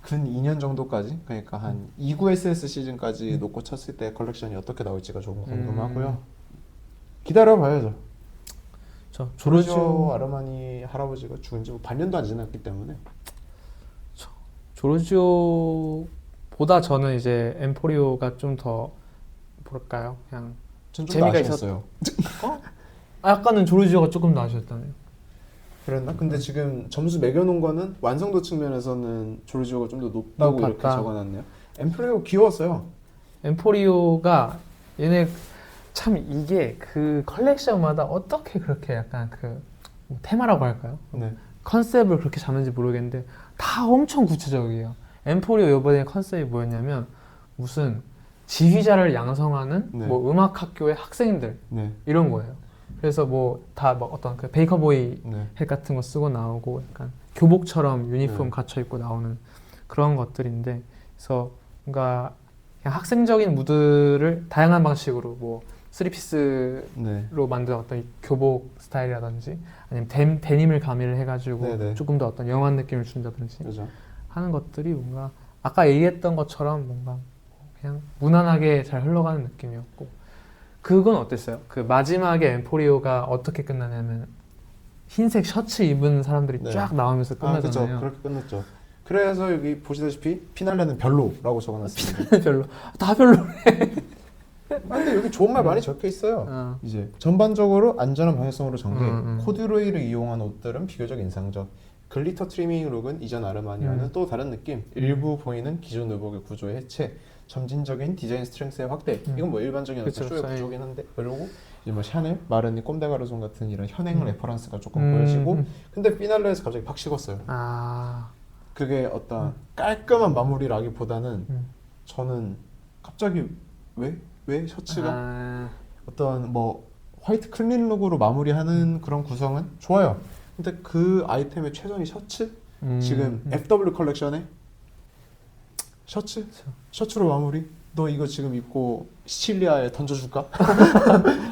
근 2년 정도까지, 그러니까 한 29 SS 시즌까지 놓고 쳤을 때 컬렉션이 어떻게 나올지가 조금 궁금하고요. 기다려봐야죠. 저 조르지오 조르지오 아르마니 할아버지가 죽은 지 반년도 안 지났기 때문에. 조르지오보다 저는 이제 엠포리오가 좀 더 뭐랄까요? 그냥 전 좀 재미가 아쉬웠어요. 약간은 조르지오가 조금 더 아쉬웠다네요. 그랬나? 근데 지금 점수 매겨놓은 거는 완성도 측면에서는 조르지오가 좀 더 높다고 높았다. 이렇게 적어놨네요. 엠프레오 귀여웠어요. 엠포리오가 얘네 참 이게 그 컬렉션마다 어떻게 그렇게 약간 그 테마라고 할까요? 네. 컨셉을 그렇게 잡는지 모르겠는데 다 엄청 구체적이에요. 엠포리오 이번에 컨셉이 뭐였냐면 무슨 지휘자를 양성하는 네. 뭐 음악 학교의 학생들 네. 이런 거예요. 그래서 뭐 다 막 어떤 그 베이커보이 네. 헬 같은 거 쓰고 나오고 약간 교복처럼 유니폼 네. 갖춰 입고 나오는 그런 것들인데 그래서 뭔가 그냥 학생적인 무드를 다양한 방식으로 뭐 쓰리피스로 네. 만든 어떤 교복 스타일이라든지 아니면 데님을 가미를 해가지고 네네. 조금 더 어떤 영한 느낌을 준다든지 그죠. 하는 것들이 뭔가 아까 얘기했던 것처럼 뭔가 그냥 무난하게 잘 흘러가는 느낌이었고 그건 어땠어요? 그 마지막에 엠포리오가 어떻게 끝나냐면 흰색 셔츠 입은 사람들이 네. 쫙 나오면서 아, 그죠. 끝나잖아요. 그렇게 끝났죠. 그래서 여기 보시다시피 피날레는 별로라고 적어놨습니다. 별로 다 별로. 아, 근데 여기 좋은 말 많이 적혀 있어요. 어. 이제 전반적으로 안전한 방향성으로 전개, 음. 코듀로이를 이용한 옷들은 비교적 인상적, 글리터 트리밍 룩은 이전 아르마니와는 또 다른 느낌, 일부 보이는 기존 의복의 구조의 해체, 점진적인 디자인 스트렝스의 확대. 이건 뭐 일반적인 어떤 그쵸, 쇼의 사이. 구조긴 한데, 그리고 이제 뭐 샤넬, 마르니, 꼼데가르손 같은 이런 현행 레퍼런스가 조금 음. 보여지고, 근데 피날레에서 갑자기 팍 식었어요. 아, 그게 어떤 깔끔한 마무리라기보다는 저는 갑자기 왜 셔츠가 아, 어떤 뭐 화이트 클린 룩으로 마무리하는 그런 구성은 좋아요. 근데 그 아이템의 최선이 셔츠? 지금 FW 컬렉션에 셔츠로 마무리? 너 이거 지금 입고 시칠리아에 던져줄까?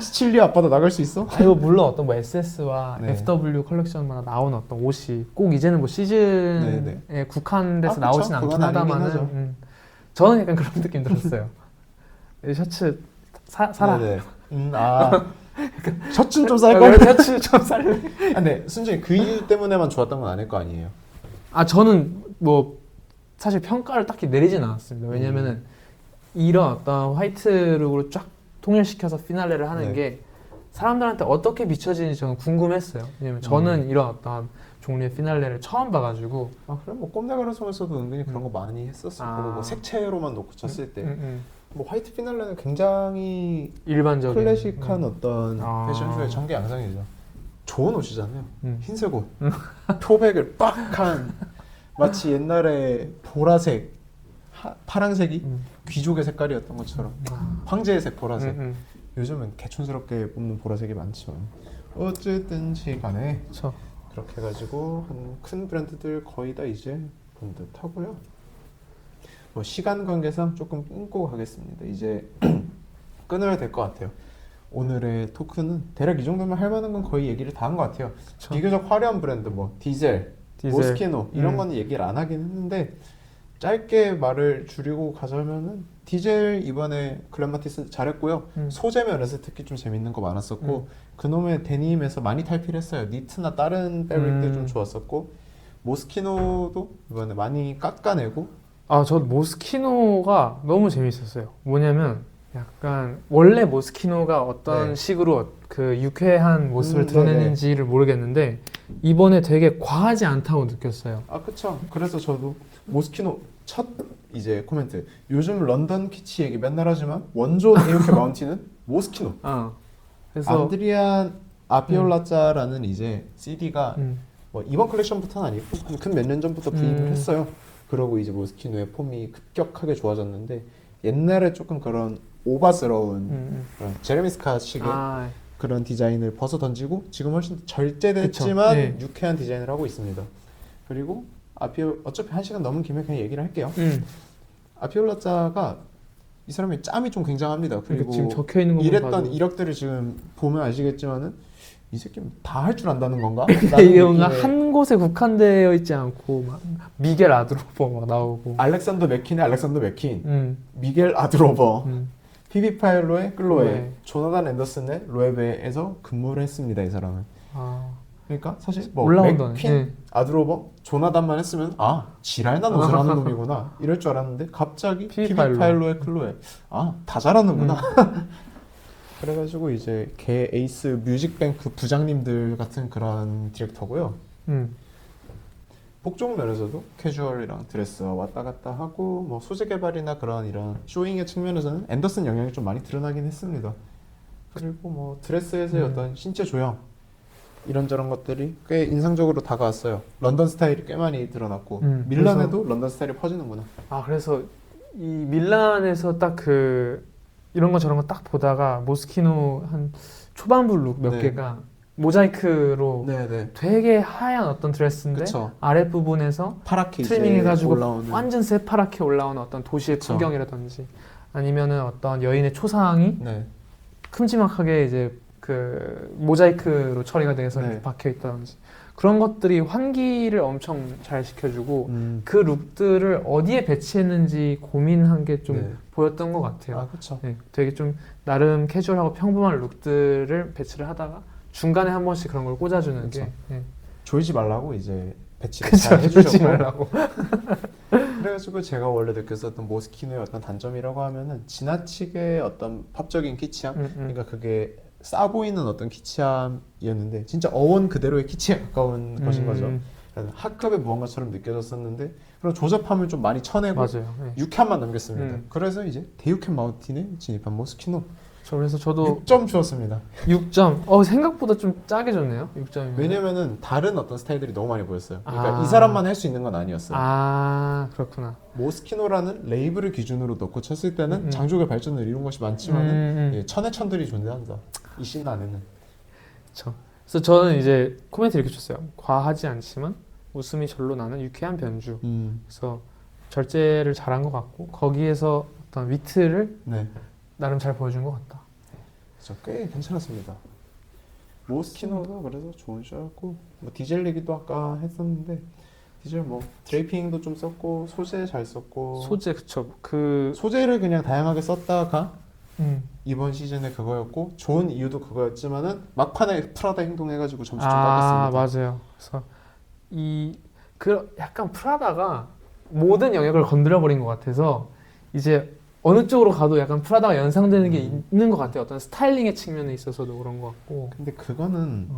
시칠리아 앞바다 나갈 수 있어? 이거 물론 어떤 뭐 SS와 네. FW 컬렉션마다 나오는 어떤 옷이 꼭 이제는 뭐 시즌에 국한돼서 아, 나오진 그쵸? 않긴 그건 아니긴 하다만은 하죠. 저는 약간 그런 느낌 들었어요. 이 셔츠 사라. 네네. 셔츠는 좀 쌀걸? 셔츠 좀 살래. 아, 근데 순전히 그 이유 때문에만 좋았던 건 아닐 거 아니에요. 아 저는 뭐 사실 평가를 딱히 내리진 않았습니다. 왜냐면은 이런 어떤 화이트 룩으로 쫙 통일시켜서 피날레를 하는 네. 게 사람들한테 어떻게 비춰지는지 저는 궁금했어요. 왜냐면 저는 이런 어떤 종류의 피날레를 처음 봐가지고 아 그래? 뭐 꼼데가르손에서도 은근히 그런 거 많이 했었을 아. 거고 뭐 색채로만 놓고 쳤을 때 음. 뭐 화이트 피날레는 굉장히 일반적인 클래식한 어떤 아. 패션쇼의 전개 양상이죠. 좋은 옷이잖아요. 음. 흰색 옷, 표백을 빡한 마치 옛날에 보라색, 파랑색이 귀족의 색깔이었던 것처럼 황제의 색 보라색. 요즘은 개촌스럽게 뽑는 보라색이 많죠. 어쨌든지 간에 그렇죠. 그렇게 해가지고 한 큰 브랜드들 거의 다 이제 본 듯하고요. 뭐 시간 관계상 조금 끊고 가겠습니다. 이제 끊어야 될 것 같아요. 오늘의 토크는 대략 이 정도면 할 만한 건 거의 얘기를 다 한 것 같아요. 그쵸. 비교적 화려한 브랜드 뭐 디젤, 모스키노 이런 거는 얘기를 안 하긴 했는데 짧게 말을 줄이고 가자면은 디젤 이번에 글렌마티스 잘했고요. 소재 면에서 특히 좀 재밌는 거 많았었고 그놈의 데님에서 많이 탈피했어요. 니트나 다른 패브릭들 좀 좋았었고 모스키노도 이번에 많이 깎아내고 아, 저 모스키노가 너무 재밌었어요. 뭐냐면 약간 원래 모스키노가 어떤 네. 식으로 그 유쾌한 모습을 드러내는지를 모르겠는데 이번에 되게 과하지 않다고 느꼈어요. 아 그쵸. 그래서 저도 모스키노 첫 이제 코멘트. 요즘 런던 키치 얘기 맨날 하지만 원조 AOK 마운틴은 모스키노. 그래서 안드리안 아피올라짜라는 이제 CD가 뭐 이번 컬렉션부터는 아니고 한 몇 년 전부터 구입을 했어요. 그러고 이제 모스키노의 폼이 급격하게 좋아졌는데 옛날에 조금 그런 오바스러운 그런 제레미 스캇식의 그런 디자인을 벗어 던지고 지금 훨씬 절제됐지만 네. 유쾌한 디자인을 하고 있습니다. 그리고 어차피 1시간 넘은 김에 그냥 얘기를 할게요. 아피올라짜가 이 사람이 짬이 좀 굉장히 굉장합니다. 그리고 지금 적혀 있는 거 이랬던 봐도. 이력들을 지금 보면 아시겠지만은 이 새끼 다 할 줄 안다는 건가? 이게 뭔가 느낌의 한 곳에 국한되어 있지 않고 막 미겔 아드로버 막 나오고. 알렉산더 맥킨의 알렉산더 맥킨, 음, 미겔 아드로버, 음. 피비 파일로의 클로에, 클로에. 조나단 앤더슨의 로에베에서 근무를 했습니다. 이 사람은. 아, 그러니까 사실 뭐 올라운더네. 맥퀸, 네. 아드로버, 조나단만 했으면 아 지랄난 옷을 하는 놈이구나 이럴 줄 알았는데 갑자기 피비 파일로의 클로에 다 잘하는구나. 그래가지고 이제 개 에이스 뮤직뱅크 부장님들 같은 그런 디렉터고요. 음. 복종 면에서도 캐주얼이랑 드레스와 왔다 갔다 하고 뭐 소재 개발이나 그런 이런 쇼잉의 측면에서는 앤더슨 영향이 좀 많이 드러나긴 했습니다. 그리고 뭐 드레스에서의 어떤 신체 조형 이런저런 것들이 꽤 인상적으로 다가왔어요. 런던 스타일이 꽤 많이 드러났고 밀란에도 런던 스타일이 퍼지는구나. 아, 그래서 이 밀란에서 딱 그 이런 거 저런 거 딱 보다가 모스키노 한 초반부 룩 몇 네. 개가 모자이크로 네네. 되게 하얀 어떤 드레스인데 그쵸. 아랫부분에서 파랗게 트리밍 이제 해가지고 올라오는. 완전 새파랗게 올라오는 어떤 도시의 그쵸. 풍경이라든지 아니면은 어떤 여인의 초상이 네. 큼지막하게 이제 그 모자이크로 처리가 돼서 이렇게 네. 박혀 있다든지 그런 것들이 환기를 엄청 잘 시켜주고 음. 그 룩들을 어디에 배치했는지 고민한 게 좀 네. 보였던 것 같아요. 아 그렇죠. 네, 되게 좀 나름 캐주얼하고 평범한 룩들을 배치를 하다가 중간에 한 번씩 그런 걸 꽂아주는 그쵸. 게 네. 조이지 말라고 이제 배치를 그쵸, 잘 그러지 해주셨고. 말라고. 그래가지고 제가 원래 느꼈었던 모스키노의 어떤 단점이라고 하면은 지나치게 어떤 팝적인 키치함, 그러니까 그게 싸 보이는 어떤 키치함이었는데 진짜 어원 그대로의 키치에 가까운 것인 거죠. 그래서 학급의 무언가처럼 느껴졌었는데 그런 조잡함을 좀 많이 쳐내고 맞아요. 네. 육향만 남겼습니다. 음. 그래서 이제 대육향 마운틴에 진입한 모스키노 그래서 저도 6점 주었습니다. 6점. 생각보다 좀 짜게 줬네요. 6점이면. 왜냐면은 다른 어떤 스타일들이 너무 많이 보였어요. 그러니까 아. 이 사람만 할 수 있는 건 아니었어요. 아, 그렇구나. 모스키노라는 레이블을 기준으로 놓고 쳤을 때는 음. 장족의 발전을 이룬 것이 많지만은 예, 천의 천들이 존재한다. 이 씬 안에는. 그렇죠. 그래서 저는 이제 코멘트 이렇게 줬어요. 과하지 않지만 웃음이 절로 나는 유쾌한 변주. 그래서 절제를 잘한 것 같고 거기에서 어떤 위트를 네, 나름 잘 보여준 것 같다. 그래서 꽤 괜찮았습니다. 모스키노가 그래서 좋은 쇼였고 뭐 디젤 얘기도 아까 했었는데 디젤 뭐 드레이핑도 좀 썼고 소재 잘 썼고 소재 그쵸. 소재를 그냥 다양하게 썼다가 음. 이번 시즌에 그거였고 좋은 이유도 그거였지만은 막판에 프라다 행동해가지고 점수 좀 아, 깎았습니다. 맞아요. 그래서 약간 프라다가 모든 영역을 건드려 버린 것 같아서 이제 어느 쪽으로 가도 약간 프라다가 연상되는 게 있는 것 같아요. 어떤 스타일링의 측면에 있어서도 그런 것 같고. 근데 그거는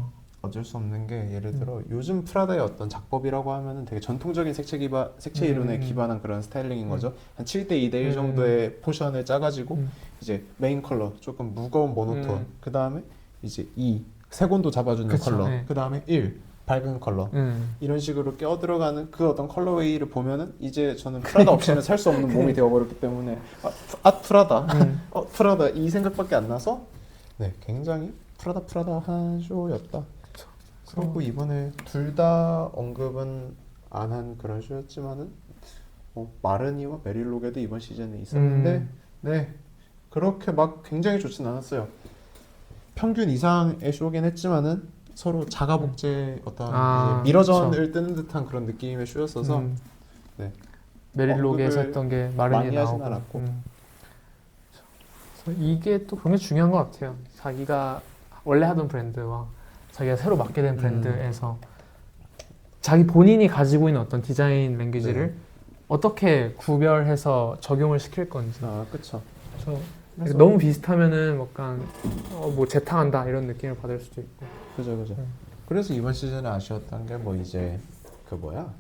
어쩔 수 없는 게 예를 들어 요즘 프라다의 어떤 작법이라고 하면은 되게 전통적인 색채 이론에 기반한 그런 스타일링인 거죠. 한 7대 2대 1 정도의 포션을 짜가지고 이제 메인 컬러 조금 무거운 모노톤 그 다음에 이제 2 색온도 잡아주는 그쵸, 컬러 네. 그 다음에 1 밝은 컬러 이런 식으로 껴 들어가는 그 어떤 컬러웨이를 보면은 이제 저는 프라다 없이는 살 수 없는 몸이 되어버렸기 때문에 프라다 프라다 이 생각밖에 안 나서 네 굉장히 프라다 한 쇼였다. 그리고 이번에 둘 다 언급은 안 한 그런 쇼였지만은 마르니와 메릴로게도 이번 시즌에 있었는데 네 그렇게 막 굉장히 좋진 않았어요. 평균 이상의 쇼긴 했지만은 서로 자가복제 어떤 이제 미러전을 뜨는 듯한 그런 느낌의 쇼였어서 네. 메릴로게에서 했던 게 마르니에 많이 하진 나오고. 않았고. 그래서 이게 또 그런 게 중요한 것 같아요. 자기가 원래 하던 브랜드와 자기가 새로 맡게 된 브랜드에서 자기 본인이 가지고 있는 어떤 디자인 랭귀지를 어떻게 구별해서 적용을 시킬 건지. 아 그쵸. 그래서 너무 비슷하면은 약간 뭐 재탕한다 이런 느낌을 받을 수도 있고. 그죠. 그래서 이번 시즌에 아쉬웠던 게 뭐 이제 그 뭐야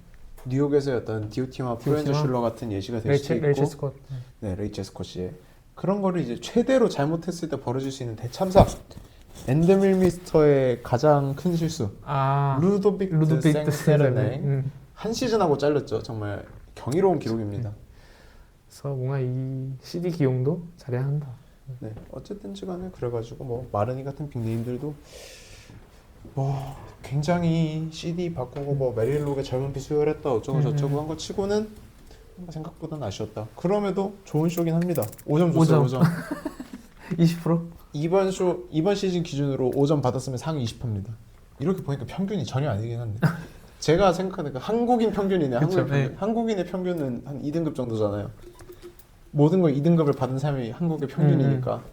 뉴욕에서의 어떤 디오티마 프렌즈 슐러 같은 예시가 될 수도 있고 레이첼 스콧. 네 레이첼 스콧이 그런 거를 이제 최대로 잘못했을 때 벌어질 수 있는 대참사 엔드밀 미스터의 가장 큰 실수 루도빅 드 세르네 한 시즌하고 잘렸죠. 정말 경이로운 기록입니다. 그래서 뭔가 이 CD 기용도 잘해야 한다. 네 어쨌든지 간에 그래가지고 뭐 마르니 같은 빅네임들도 뭐 굉장히 CD 바꾸고 뭐 메릴록의 젊은 피 수혈했다 어쩌고 저쩌고 한 거 치고는 생각보다는 아쉬웠다. 그럼에도 좋은 쇼긴 합니다. 5점 줬어요. 5점. 20%? 이번 시즌 기준으로 5점 받았으면 상위 20%입니다. 이렇게 보니까 평균이 전혀 아니긴 한데 제가 생각하는 그 한국인 평균이네. 그쵸, 한국인 평균. 네. 한국인의 평균은 한 2등급 정도잖아요. 모든 걸 2등급을 받은 사람이 한국의 평균이니까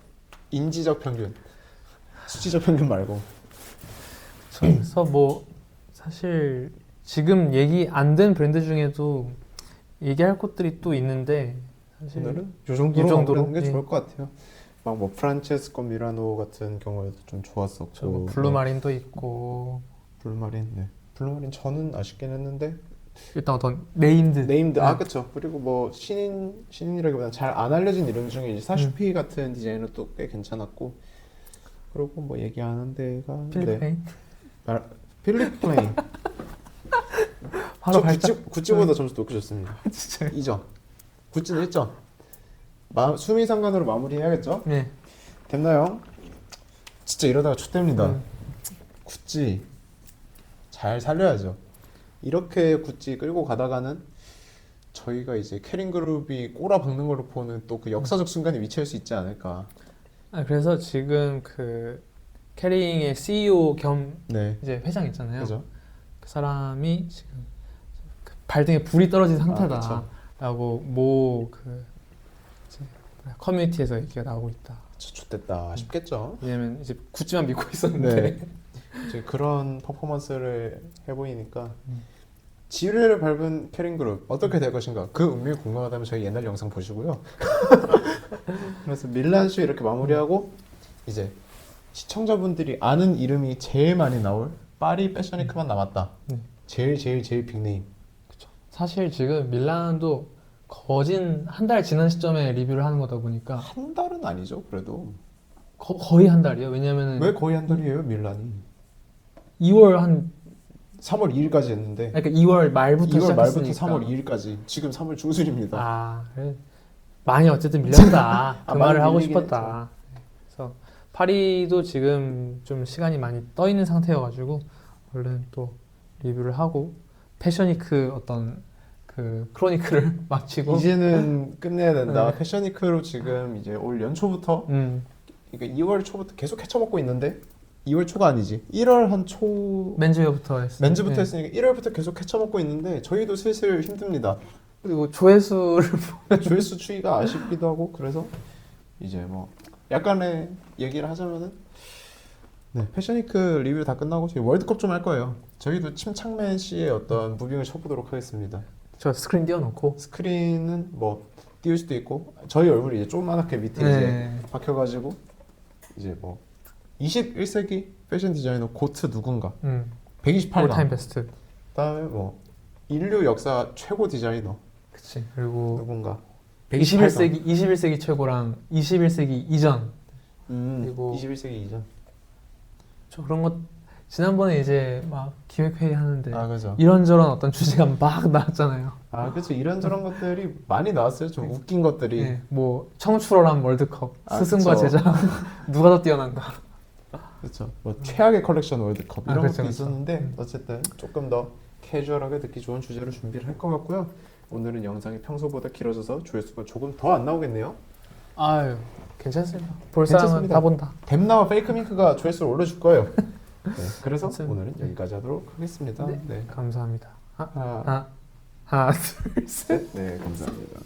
인지적 평균, 수치적 평균 말고. 그래서 뭐 사실 지금 얘기 안 된 브랜드 중에도 얘기할 것들이 또 있는데 사실 오늘은 이 정도로 이 정도로? 마무리하는 게 예. 좋을 것 같아요. 막 뭐 프란체스코 미라노 같은 경우에도 좀 좋았었고, 뭐 블루마린도 있고 블루마린, 네. 블루마린 저는 아쉽긴 했는데 일단 어떤 네임드 네임드, 네. 그쵸. 그리고 뭐 신인이라기보다는 잘 안 알려진 이름 중에 이제 사슈피 같은 디자인은 또 꽤 괜찮았고, 그리고 뭐 얘기하는 데가 필리핀 필립 플레인. 바로 저 발작 구찌보다 점수 높여줬습니다. 진짜 2점. 구찌는 1점. 수미 상관으로 마무리해야겠죠? 네. 됐나요? 진짜 이러다가 좆됩니다. 음. 구찌 잘 살려야죠. 이렇게 구찌 끌고 가다가는 저희가 이제 캐링그룹이 꼬라박는 걸로 보는 또 그 역사적 순간에 위치할 수 있지 않을까. 그래서 지금 그 캐링의 CEO 겸 네. 이제 회장 있잖아요. 그죠? 그 사람이 지금 그 발등에 불이 떨어진 상태다라고 그 커뮤니티에서 얘기가 나오고 있다. 좆됐다 싶겠죠. 왜냐면 이제 구찌만 믿고 있었는데 네. 이제 그런 퍼포먼스를 해보이니까 지뢰를 밟은 캐링그룹 어떻게 될 것인가, 그 운명이 궁금하다면 저희 옛날 영상 보시고요. 그래서 밀란쇼 이렇게 마무리하고 이제 시청자분들이 아는 이름이 제일 많이 나올 파리 패션위크만 남았다. 네. 제일 빅네임. 사실 지금 밀란도 거진 한 달 지난 시점에 리뷰를 하는 거다 보니까 한 달은 아니죠, 그래도. 거의 한 달이요. 왜냐면은 왜 거의 한 달이에요, 밀란이? 2월 한 3월 2일까지 했는데 그러니까 2월 말부터 2월 말부터 시작했으니까 3월 2일까지 지금 3월 중순입니다. 그래. 많이 어쨌든 밀렸다. 그 아, 말을 많이 하고 밀리긴 싶었다. 그래서 파리도 지금 좀 시간이 많이 떠 있는 상태여가지고 얼른 또 리뷰를 하고 패션위크 어떤 그 크로니클을 마치고 이제는 끝내야 된다. 네. 패션위크로 지금 이제 올 연초부터, 그러니까 2월 초부터 계속 헤쳐먹고 있는데 2월 초가 아니지. 1월 한 초 맨즈부터 했어요. 맨즈부터 네. 했으니까 1월부터 계속 헤쳐먹고 있는데 저희도 슬슬 힘듭니다. 그리고 조회수를 조회수 추이가 아쉽기도 하고, 그래서 이제 뭐 약간의 얘기를 하자면은, 네, 패션위크 리뷰 다 끝나고 저희 월드컵 좀 할 거예요. 저희도 침착맨 씨의 어떤 무빙을 쳐보도록 하겠습니다. 저 스크린 띄워놓고 스크린은 뭐 띄울 수도 있고, 저희 얼굴이 이제 조그맣게 밑에 이제 박혀가지고 이제 뭐 21세기 패션 디자이너 고트 누군가 128강, 올타임 베스트. 그다음에 뭐 인류 역사 최고 디자이너 그치. 그리고 누군가 21세기 최고랑 21세기 이전. 그리고 그리고 21세기 이전. 저 그런 것 지난번에 이제 막 기획회의 하는데 그죠. 이런저런 어떤 주제가 막 나왔잖아요. 그렇죠. 이런저런 것들이 많이 나왔어요. 좀 웃긴 것들이. 네, 뭐 청출어란 월드컵, 스승과 그쵸. 제자 누가 더 뛰어난가. 그렇죠. 뭐 최악의 컬렉션 월드컵 이런 그쵸, 것도 그쵸. 있었는데 어쨌든 조금 더 캐주얼하게 듣기 좋은 주제로 준비를 할 것 같고요. 오늘은 영상이 평소보다 길어져서 조회수가 조금 더 안 나오겠네요. 아유, 괜찮습니다. 볼 사람은 괜찮습니다. 다 본다. 댐나와 페이크밍크가 조회수를 올려줄 거예요. 네, 그래서 아무튼, 오늘은 여기까지 하도록 하겠습니다. 네, 네. 감사합니다. 하나, 하나, 둘, 셋. 네, 감사합니다.